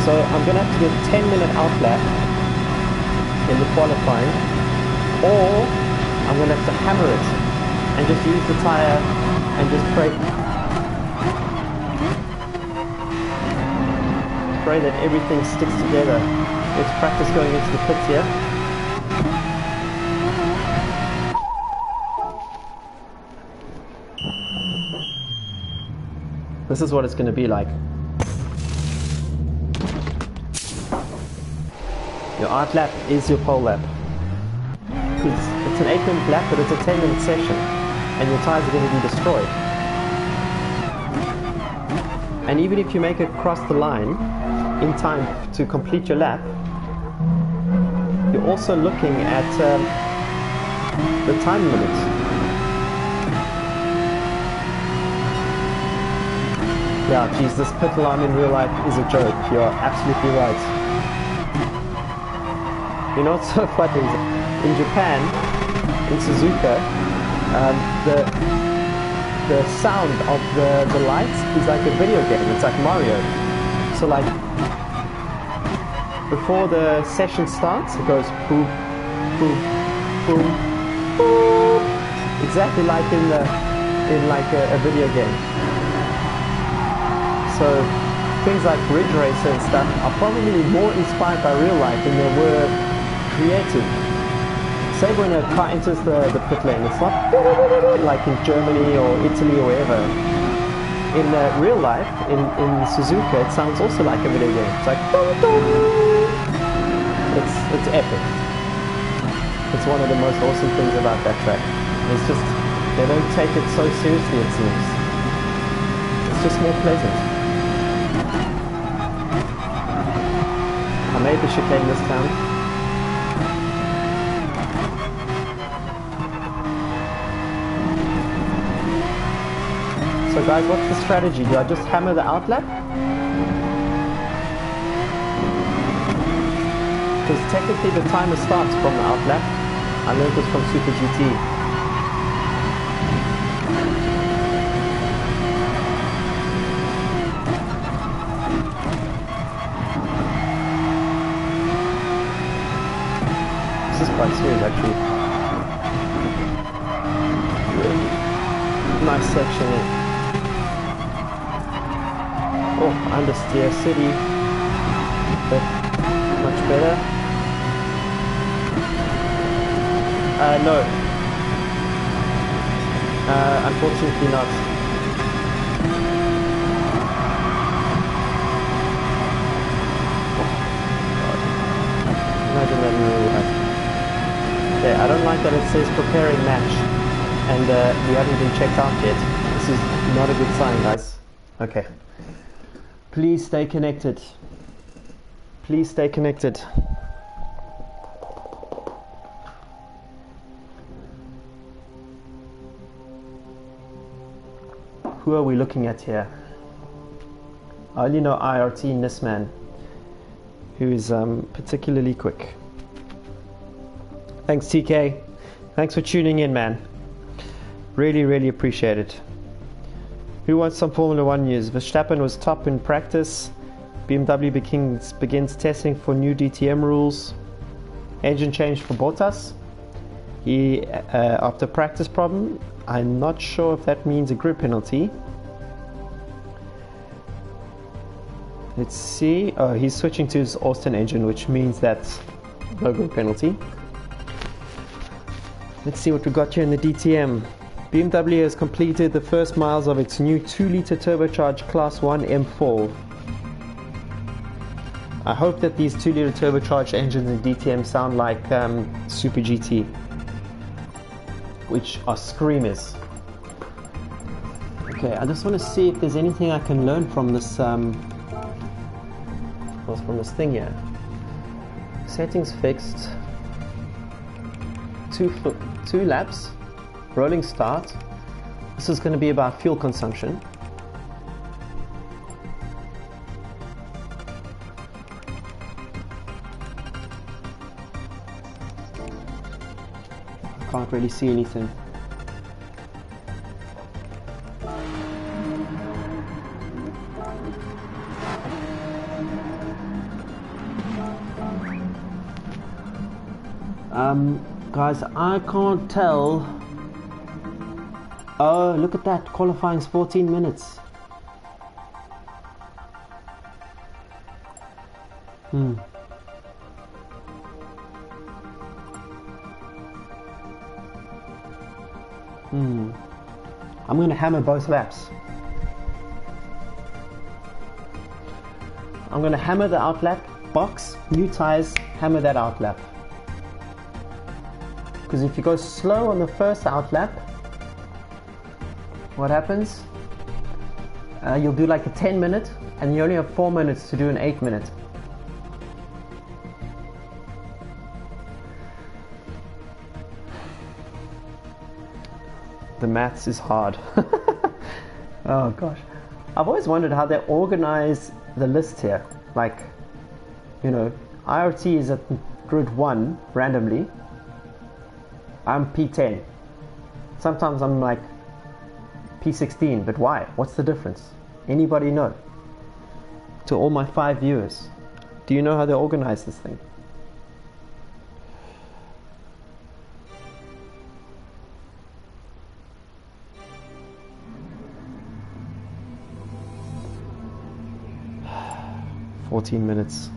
So I'm going to have to do a 10-minute outlap in the qualifying, or I'm going to have to hammer it and just use the tyre and just pray that everything sticks together. Let's practice going into the pits here. This is what it's going to be like. Your outlap is your pole lap. It's an 8-minute lap, but it's a 10-minute session, and your tyres are going to be destroyed. And even if you make it across the line in time to complete your lap, you're also looking at the time limit. Yeah, geez, this pit alarm in real life is a joke. You're absolutely right. You know what's so funny? In Japan, in Suzuka, the sound of the lights is like a video game. It's like Mario. So like, before the session starts, it goes boom, boom, boom, boom. Exactly like in a video game. So things like Ridge Racer and stuff are probably more inspired by real life than they were creative. Say when a car enters the pit lane, it's not like in Germany or Italy or wherever. In real life, in Suzuka, it sounds also like a video game. It's like dum dum. It's epic. It's one of the most awesome things about that track. It's just, they don't take it so seriously, it seems. It's just more pleasant. I made the chicane this time. So guys, what's the strategy? Do I just hammer the outlap? Because technically the timer starts from the outlap. I learned this from Super GT. This is quite smooth actually. Really nice section in. Oh, understeer city. But much better. No. Unfortunately not. Oh, God. Imagine that in real life. Okay, I don't like that it says preparing match and we haven't been checked out yet. This is not a good sign, guys. Okay. Please stay connected. Please stay connected. Who are we looking at here? I only know IRT Nisman, who is particularly quick. Thanks, TK. Thanks for tuning in, man. Really, really appreciate it. Who wants some Formula 1 news? Verstappen was top in practice. BMW begins testing for new DTM rules. Engine change for Bottas. He, after practice problem, I'm not sure if that means a grid penalty. Let's see. Oh, he's switching to his Austin engine, which means that's no grid penalty. Let's see what we got here in the DTM. BMW has completed the first miles of its new 2-litre turbocharged Class 1 M4. I hope that these 2-litre turbocharged engines in DTM sound like Super GT, which are screamers. Okay, I just want to see if there's anything I can learn from this from this thing here. Settings fixed. Two laps. Rolling start. This is going to be about fuel consumption. I can't really see anything. Guys, I can't tell. Oh, look at that. Qualifying's 14 minutes. I'm going to hammer both laps. I'm going to hammer the outlap, box, new tires, hammer that outlap. Because if you go slow on the first outlap, what happens? You'll do like a 10-minute, and you only have 4 minutes to do an 8-minute. The maths is hard. Oh gosh. I've always wondered how they organize the list here. Like, you know, IRT is at grid 1 randomly. I'm P10. Sometimes I'm like P16, but why? What's the difference? Anybody know? To all my 5 viewers, do you know how they organize this thing? $14 minutes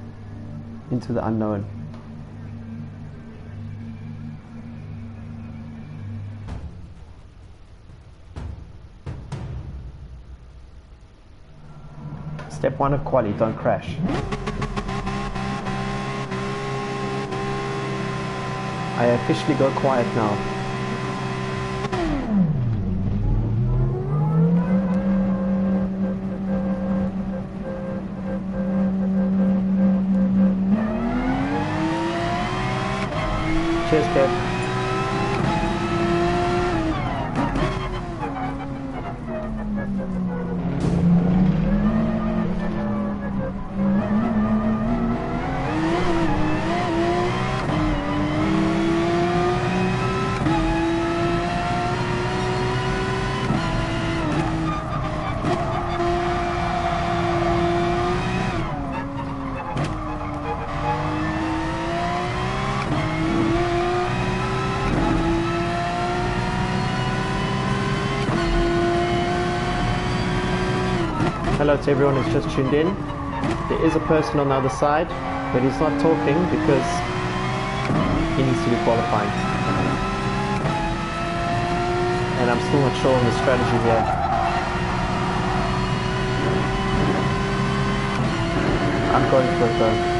into the unknown. Step 1 of quali, don't crash. I officially go quiet now. Cheers, Kev. hello to everyone who's just tuned in. There is a person on the other side, but he's not talking because he needs to be qualifying. And I'm still not sure on the strategy here. I'm going for it though.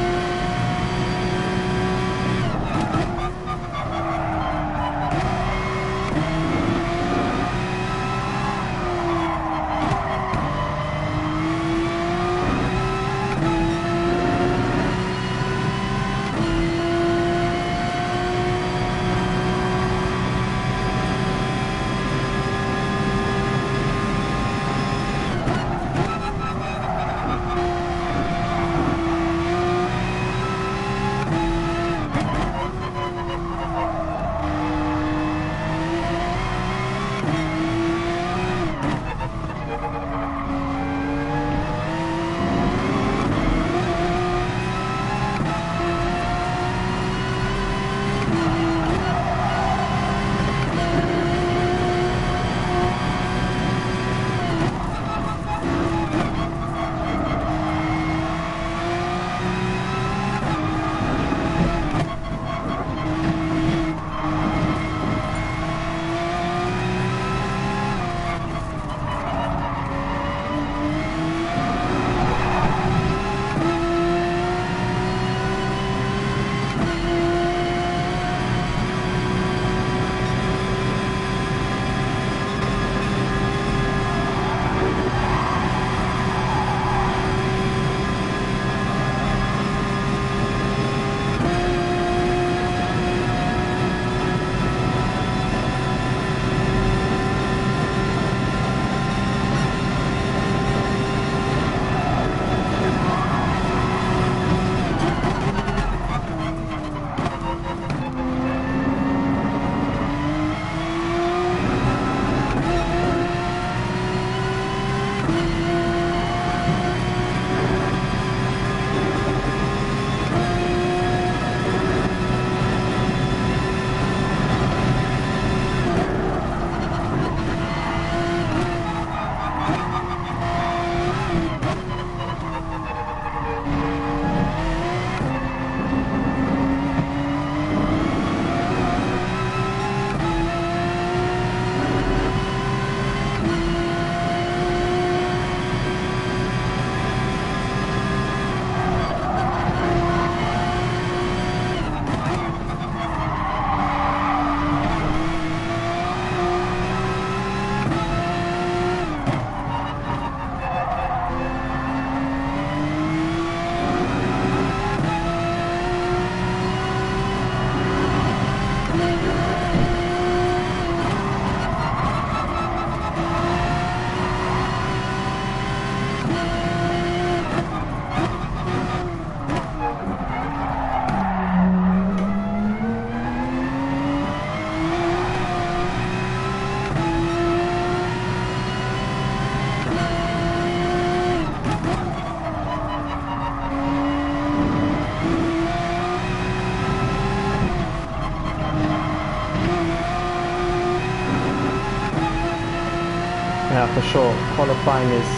Yeah, for sure. Qualifying is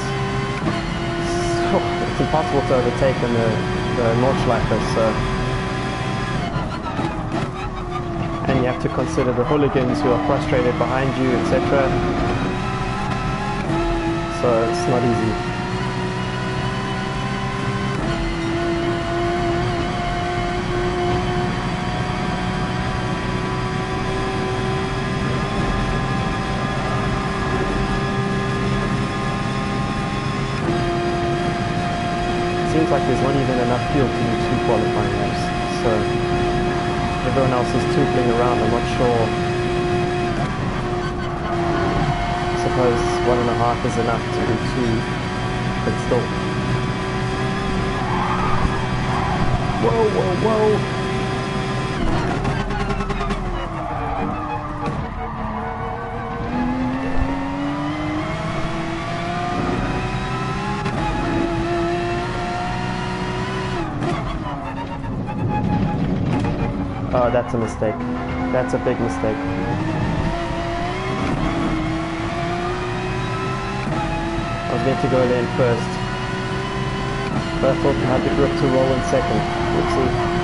it's impossible to overtake in the Nordschleife, so and you have to consider the hooligans who are frustrated behind you, etc. So it's not easy. Seems like there's not even enough fuel to do 2 qualifying laps, so everyone else is tootling around. I'm not sure. I suppose 1.5 is enough to do 2, but still. Whoa, whoa, whoa! Oh, that's a mistake. That's a big mistake. I was going to go there first. But I thought I had the grip to roll in second. Oopsie.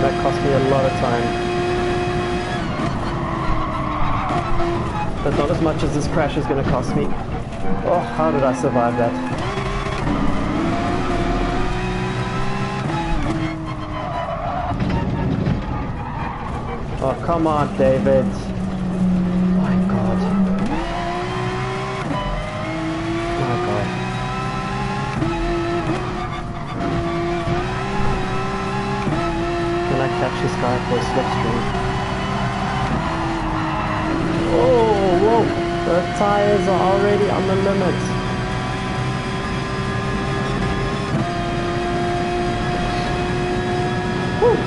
That cost me a lot of time. But not as much as this crash is going to cost me. Oh, how did I survive that? Oh, come on, David. My God. My God. Can I catch this guy for a slipstream? Oh, whoa! The tires are already on the limit. Whew.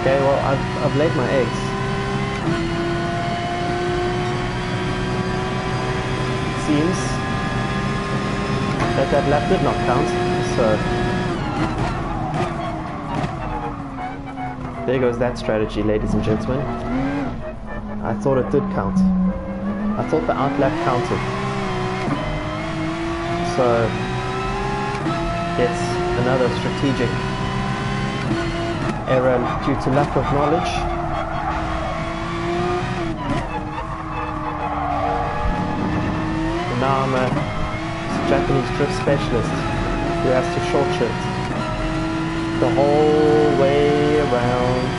Okay, well, I've laid my eggs. Seems that that lap did not count, so there goes that strategy, ladies and gentlemen. I thought it did count. I thought the outlap counted. So it's another strategic error due to lack of knowledge. And now I'm a Japanese drift specialist who has to short shift the whole way around.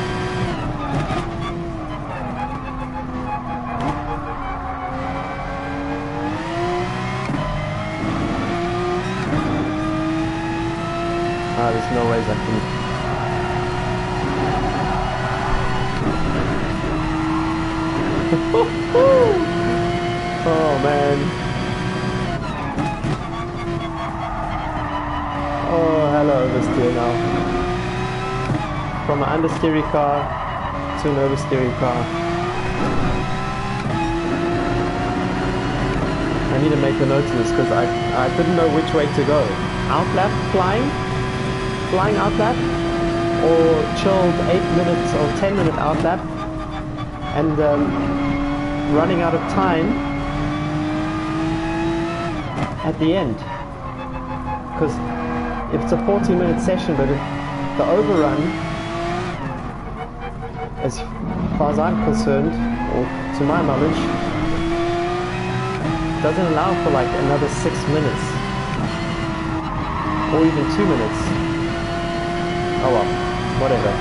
There's no ways I can. Oh man. Oh, hello oversteer now. From an understeery car to an oversteery car. I need to make a note of this because I didn't know which way to go. Outlap, flying outlap, or chilled 8 minutes or 10-minute outlap, and running out of time at the end. Because if it's a 40-minute session, but the overrun, as far as I'm concerned, or to my knowledge, doesn't allow for like another 6 minutes, or even 2 minutes. Oh well, whatever.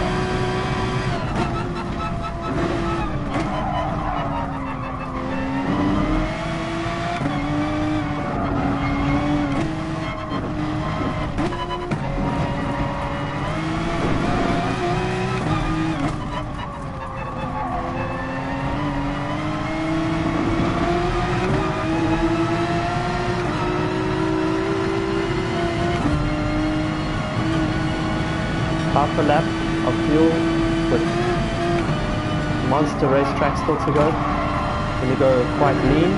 half a lap of fuel with monster racetrack still to go. Going to go quite lean.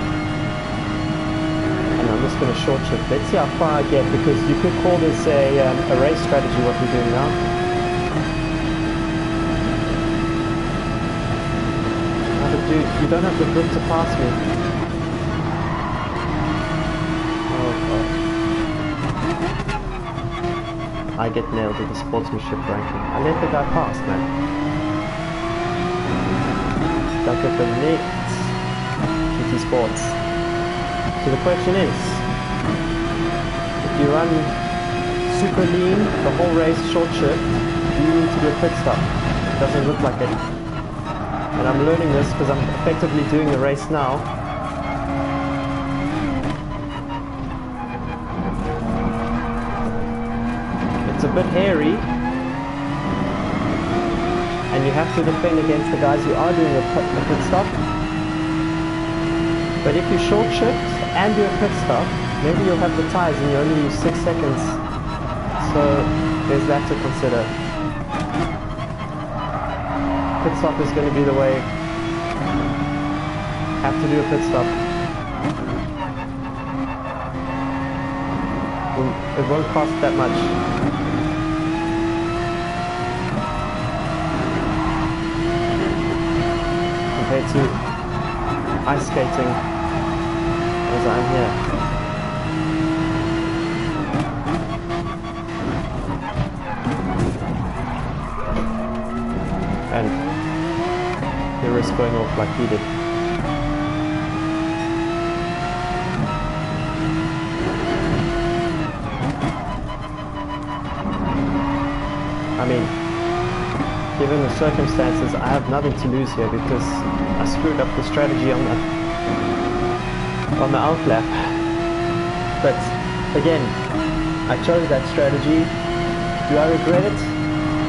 And I'm just going to short shift. Let's see how far I get, because you could call this a race strategy, what we're doing now. Oh, but dude, you don't have the grip to pass me. Oh god. I get nailed with the sportsmanship ranking. I let the guy pass, man. Stuck at the net. GT Sports. So the question is, if you run super lean the whole race, short shift, do you need to do a pit stop? It doesn't look like it. And I'm learning this because I'm effectively doing the race now. It's a bit hairy, and you have to defend against the guys who are doing a pit stop. But if you short shift and do a pit stop, maybe you'll have the tyres and you only use 6 seconds. So there's that to consider. Pit stop is going to be the way. Have to do a pit stop. It won't cost that much. Compared to ice skating as I'm here. And the risk going off like he did. I mean, given the circumstances, I have nothing to lose here because I screwed up the strategy on the outlap. But again, I chose that strategy. Do I regret it?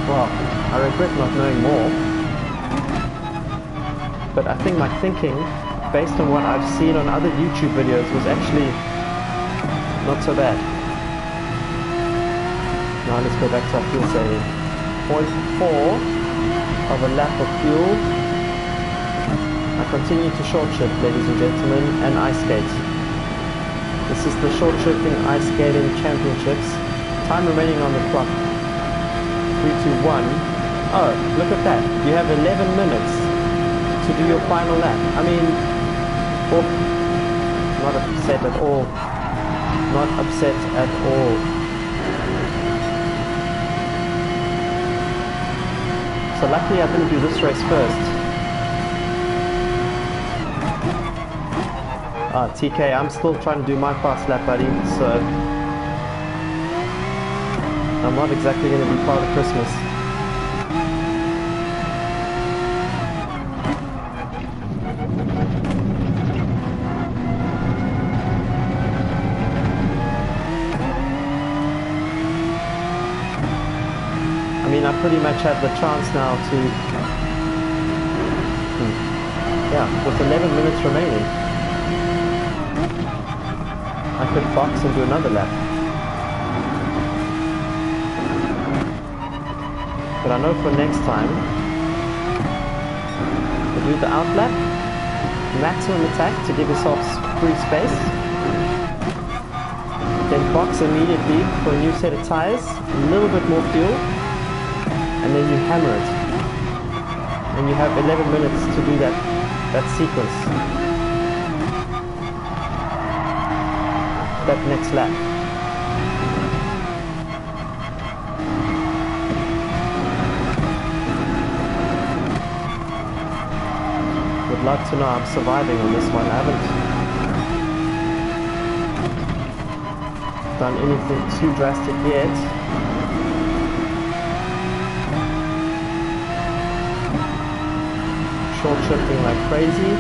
Well, I regret not knowing more. But I think my thinking, based on what I've seen on other YouTube videos, was actually not so bad. Now let's go back to our fuel saving. 0.4 of a lap of fuel. I continue to short shift, ladies and gentlemen, and ice skate. This is the short shifting ice skating championships. Time remaining on the clock. 3, 2, 1. Oh, look at that. You have 11 minutes to do your final lap. I mean, oh, not upset at all. Not upset at all. So luckily I didn't do this race first. TK, I'm still trying to do my fast lap, buddy, so I'm not exactly going to be part of Christmas. I mean, I pretty much have the chance now to, yeah, with 11 minutes remaining, I could box and do another lap. But I know for next time, we'll do the out lap, maximum attack to give yourself free space, then box immediately for a new set of tires, a little bit more fuel, and then you hammer it. And you have 11 minutes to do that sequence. That next lap. Would love to know I'm surviving on this one. I haven't done anything too drastic yet. Short shifting like crazy.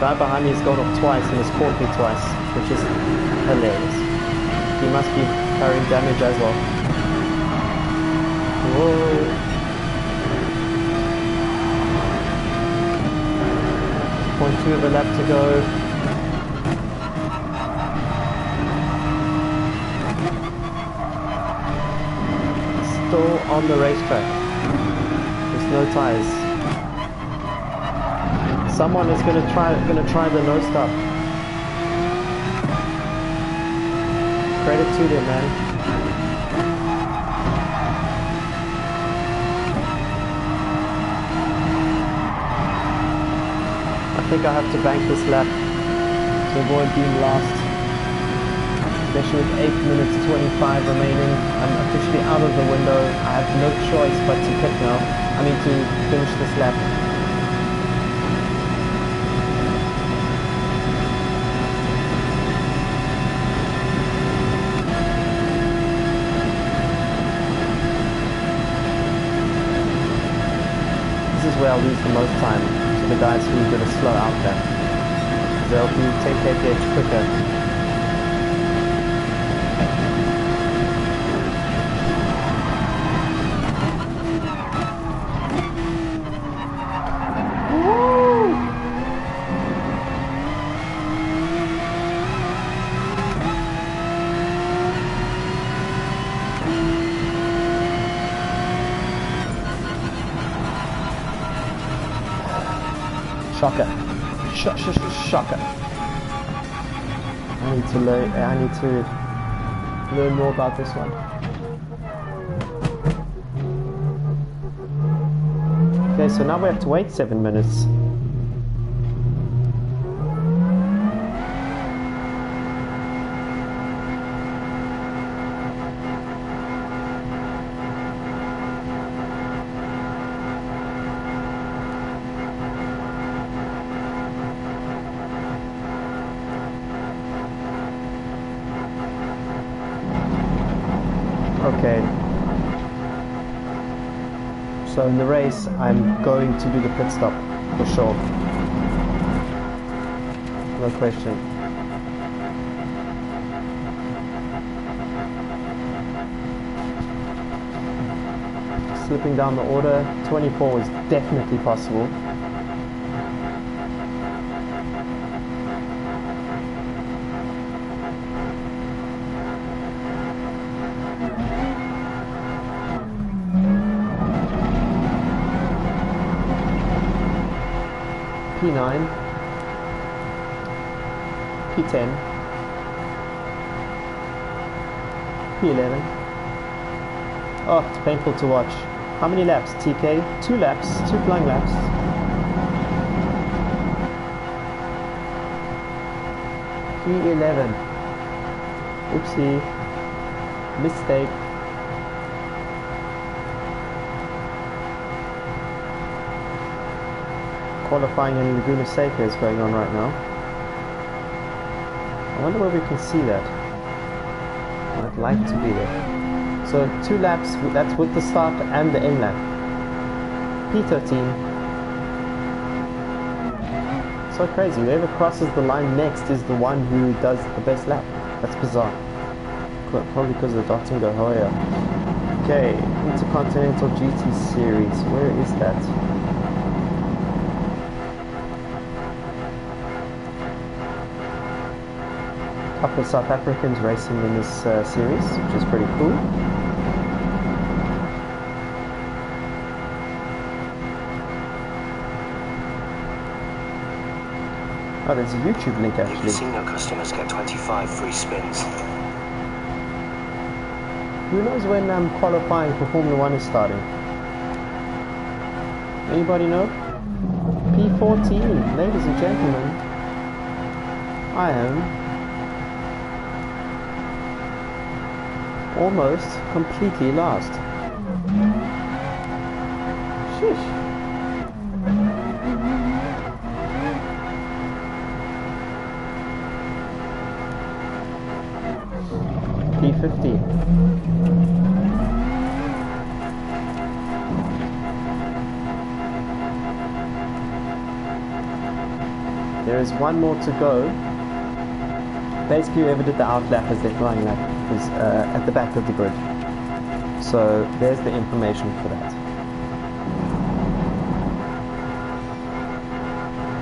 The guy behind me has gone off twice and has caught me twice, which is hilarious. He must be carrying damage as well. Whoa. 0.2 of a lap to go. still on the racetrack. There's no tires. Someone is gonna try the no stop. Credit to them, man. I think I have to bank this lap to avoid being last. Especially with 8 minutes 25 remaining. I'm officially out of the window. I have no choice but to pit now. I mean to finish this lap. This is where I'll lose the most time to the guys who are going to slow out there. They'll take their edge quicker. Shocker. Shocker. I need to learn more about this one. Okay, so now we have to wait 7 minutes. Okay, so in the race I'm going to do the pit stop for sure, no question. Slipping down the order, 24 is definitely possible. P9, P10, P11. Oh, it's painful to watch. How many laps, TK? 2 laps, 2 flying laps. P11. Oopsie. Mistake. Qualifying in Laguna Seca is going on right now. I wonder where we can see that. I'd like to be there. So 2 laps, that's with the start and the end lap. P13. So crazy, whoever crosses the line next is the one who does the best lap. That's bizarre. Probably because of the Dottingo Hoya. Okay, Intercontinental GT Series, where is that? Couple of South Africans racing in this series, which is pretty cool. Oh, there's a YouTube link actually. Casino customers get 25 free spins. Who knows when qualifying for Formula 1 is starting? Anybody know? P14, ladies and gentlemen. I am almost completely lost. Sheesh. P50. There is one more to go. Basically, whoever did the outlap as their flying lap is at the back of the grid. So there's the information for that.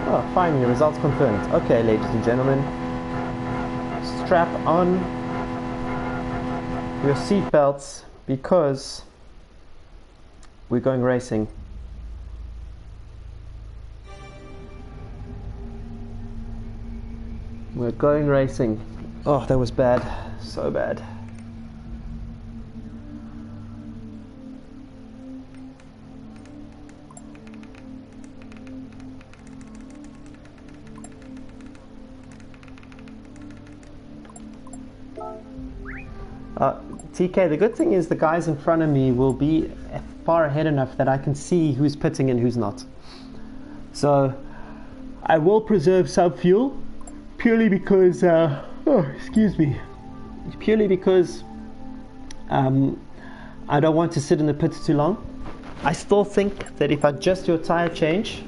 Oh, finally, results confirmed. Okay, ladies and gentlemen, strap on your seat belts because We're going racing. We're going racing. Oh, that was bad. So bad. TK, the good thing is the guys in front of me will be far ahead enough that I can see who's pitting and who's not. So I will preserve some fuel purely because, purely because I don't want to sit in the pits too long. I still think that if I just do a tire change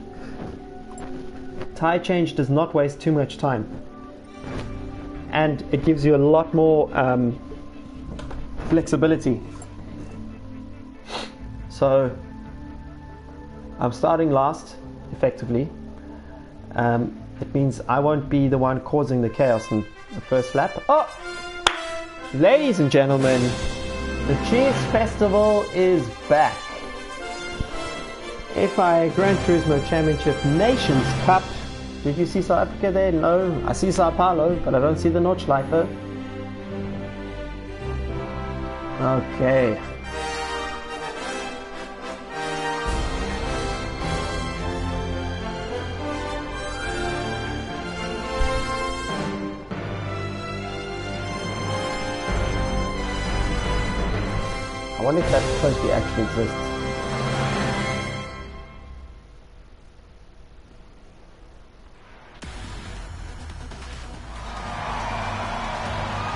does not waste too much time. And it gives you a lot more flexibility. So I'm starting last, effectively. It means I won't be the one causing the chaos in the first lap. Oh! Ladies and gentlemen, the Cheers Festival is back. FIA Gran Turismo Championship Nations Cup. Did you see South Africa there? No. I see Sao Paulo, but I don't see the Nordschleife. Okay. I wonder if that trophy actually exists.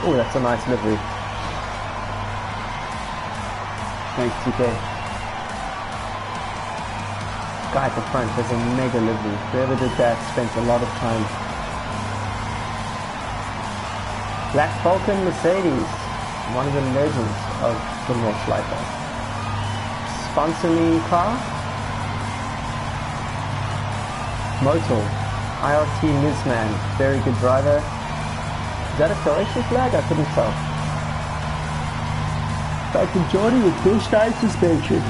Oh, that's a nice livery. Thanks, TK. Guy at the front has a mega livery. Whoever did that spent a lot of time. Black Falcon Mercedes, one of the legends of the Nordschleife. Sponsor me car. Motul, IRT Newsman, very good driver. Is that a Croatian flag? I couldn't tell. Falcon Jordy with Bushstein suspension.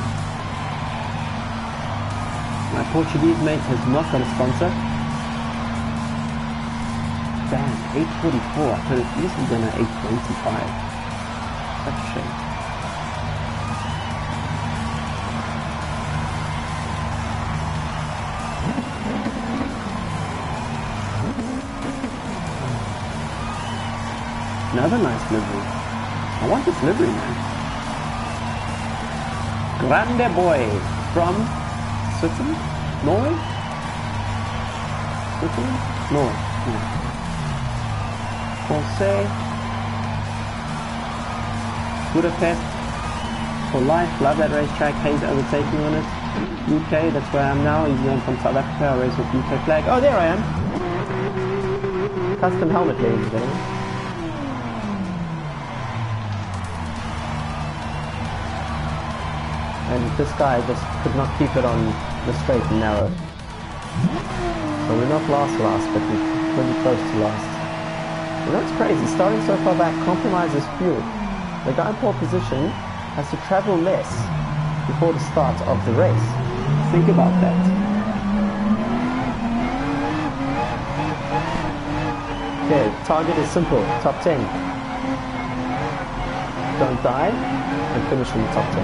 My Portuguese mate has not got a sponsor. Damn, 844. I could have easily done an 825. Such a shame. Another nice livery. I want this livery, man. Grande boy from Switzerland? Norway? Switzerland? Norway. Yeah. Francais. Budapest. For life. Love that racetrack. Hayes overtaking on it. UK, that's where I am now. Even though I'm from South Africa, I race with UK flag. Oh, there I am. Custom helmet, ladies and gentlemen. And this guy just could not keep it on the straight and narrow. So we're not last, but we're pretty close to last. You know what's crazy? Starting so far back compromises fuel. The guy in pole position has to travel less before the start of the race. Think about that. Okay, target is simple. Top 10. Don't die and finish in the top 10.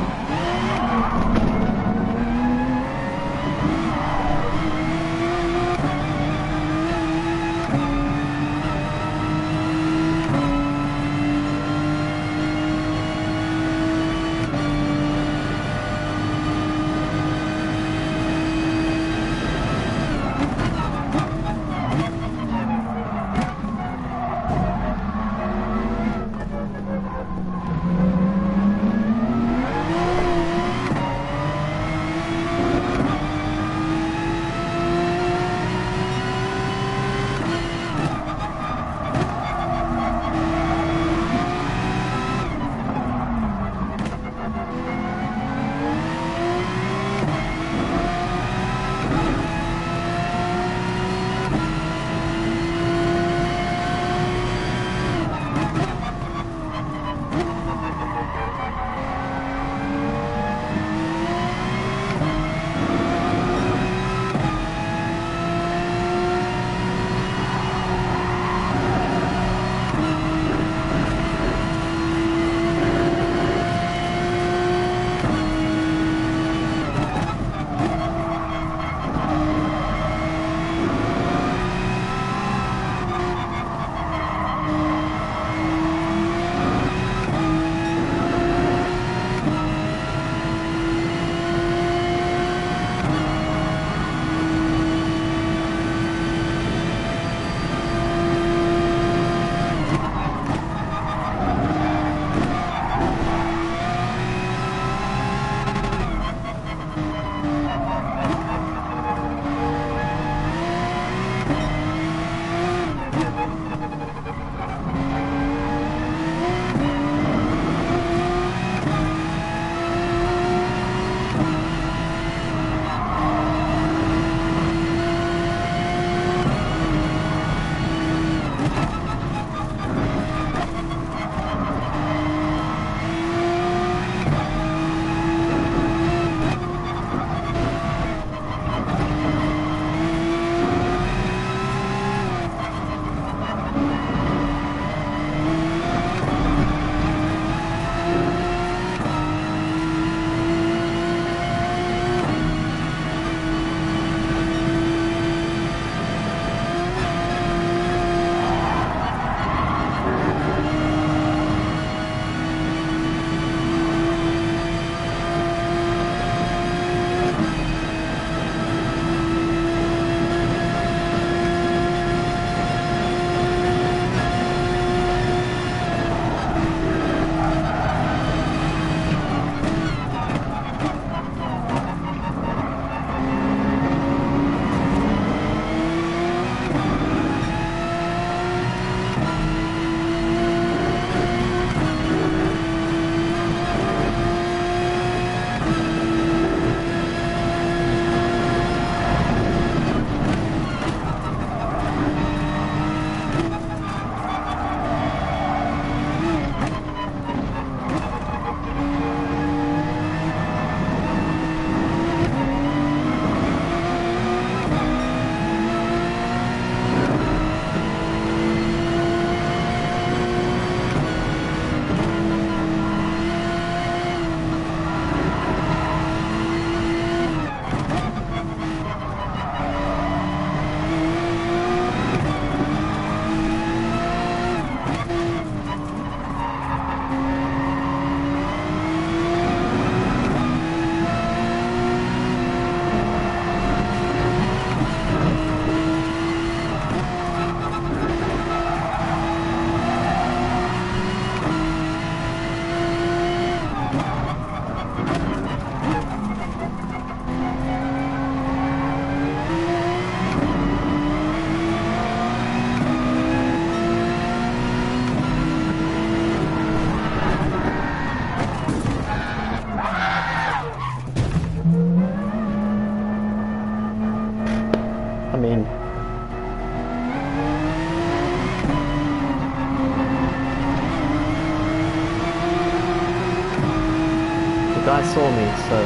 the guy saw me, so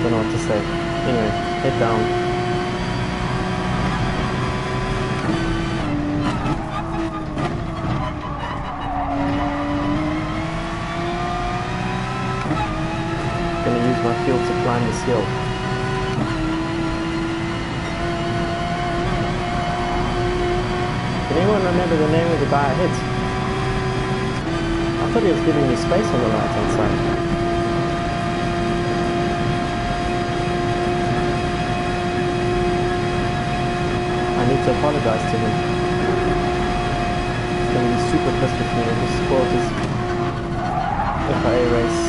don't know what to say. Anyway, head down. Gonna use my fuel to climb this hill. Can anyone remember the name of the guy I hit? I thought he was giving me space on the right hand side. I need to apologize to him. He's going to be super pissed with me and just spoiled his FIA race.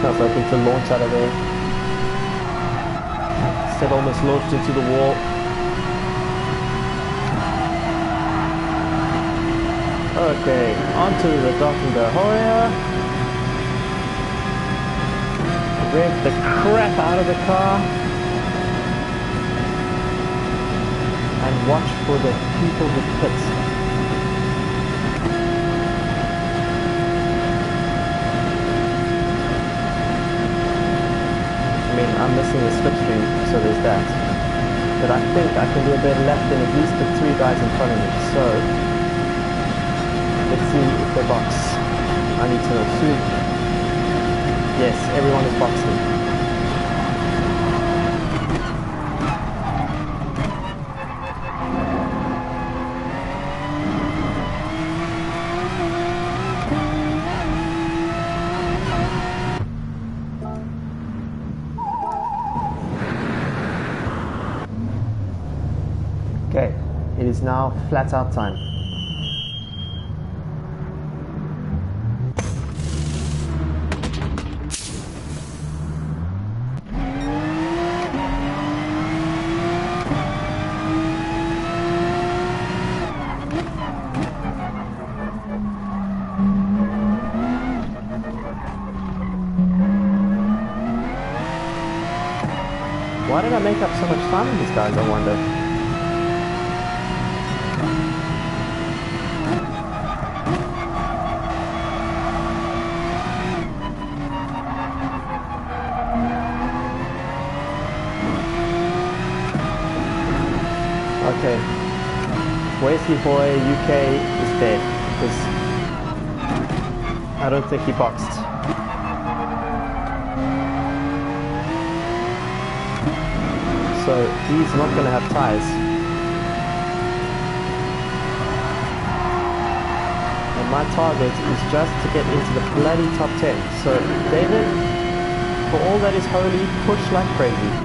I was hoping to launch out of there. Instead almost launched into the wall. Okay, onto the Docking de Hoya. Rev the crap out of the car. And watch for the people who pit. I'm missing the slipstream, so there's that. But I think I can do a better lap than at least the 3 guys in front of me. So let's see if they box. I need to know soon. Yes, everyone is boxing. Okay, it is now flat out time. Why did I make up so much time with these guys, I wonder? Okay, Wesley Boy UK is dead because I don't think he boxed. so he's not going to have tyres. And my target is just to get into the bloody top 10. So David, for all that is holy, push like crazy.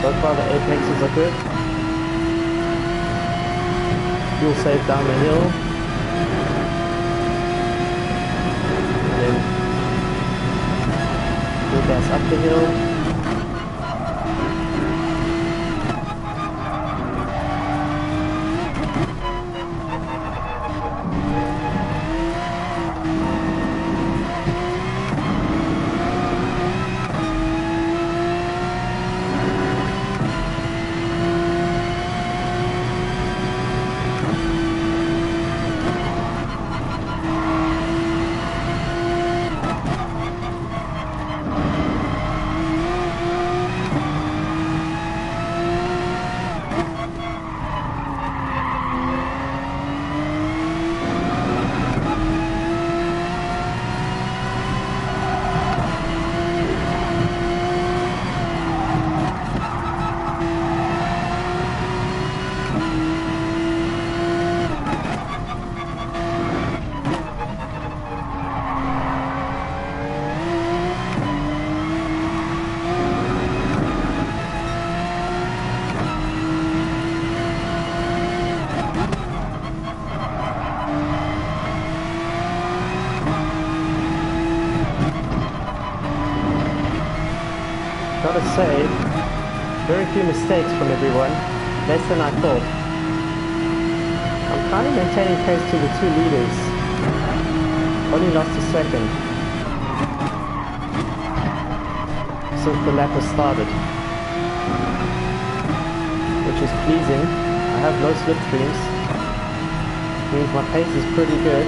So far the apexes are good. Fuel save down the hill. And then fuel gas up the hill. Gotta say, very few mistakes from everyone, less than I thought. I'm kind of maintaining pace to the two leaders. Only lost a second since the lap has started, which is pleasing. I have low slipstreams, means my pace is pretty good.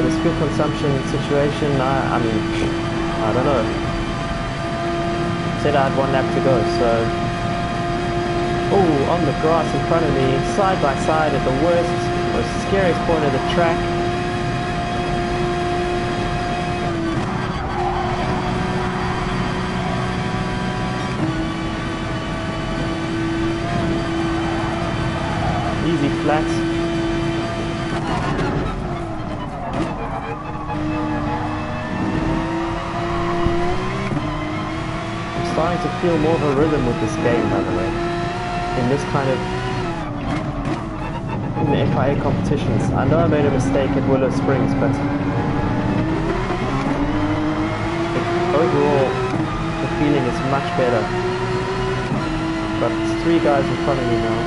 This fuel consumption situation, I mean, I don't know. Said I had one lap to go, so... Oh, on the grass in front of me, side by side at the worst, most scariest point of the track. Easy flats. Starting to feel more of a rhythm with this game, by the way, in this kind of, in the FIA competitions. I know I made a mistake at Willow Springs, but overall the feeling is much better. Got 3 guys in front of me now.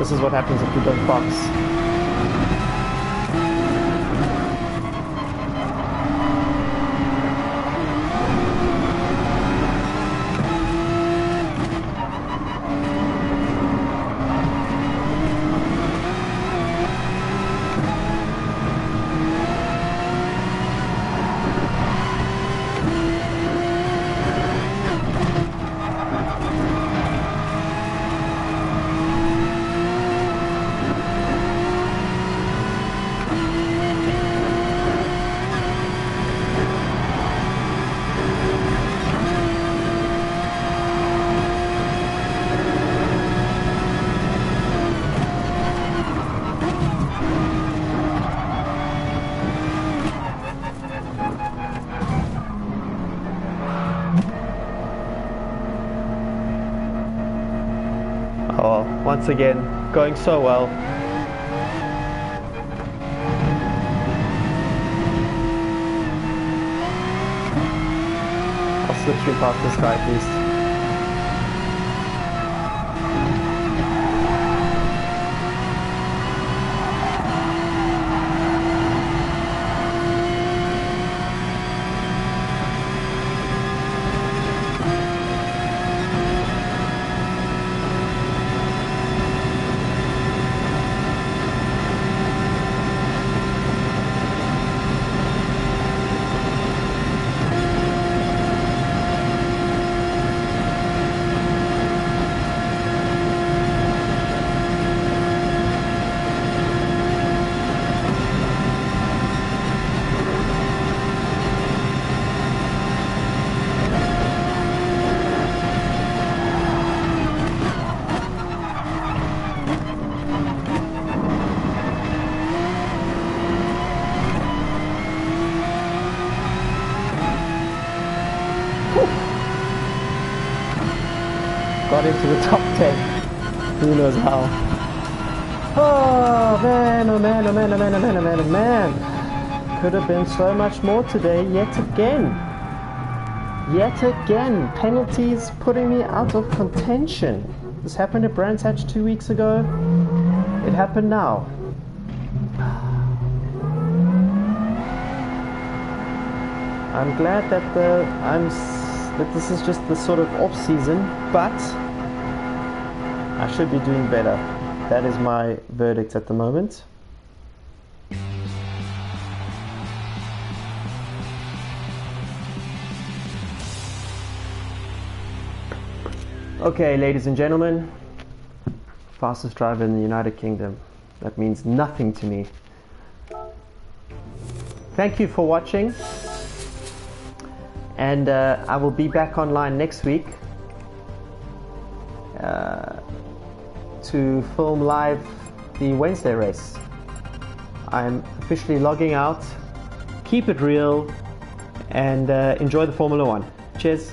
This is what happens if you don't box. Oh, once again, going so well. I'll slip through past this guy at least. Got into the top 10. Who knows how. Oh man, oh man, oh man, oh man, oh man, oh man, oh man. Could have been so much more today, yet again. Yet again. Penalties putting me out of contention. This happened at Brands Hatch 2 weeks ago. It happened now. I'm glad that that this is just the sort of off season, but I should be doing better. That is my verdict at the moment. Okay, ladies and gentlemen, fastest driver in the United Kingdom. That means nothing to me. Thank you for watching. And I will be back online next week to film live the Wednesday race. I'm officially logging out. Keep it real and enjoy the Formula One. Cheers.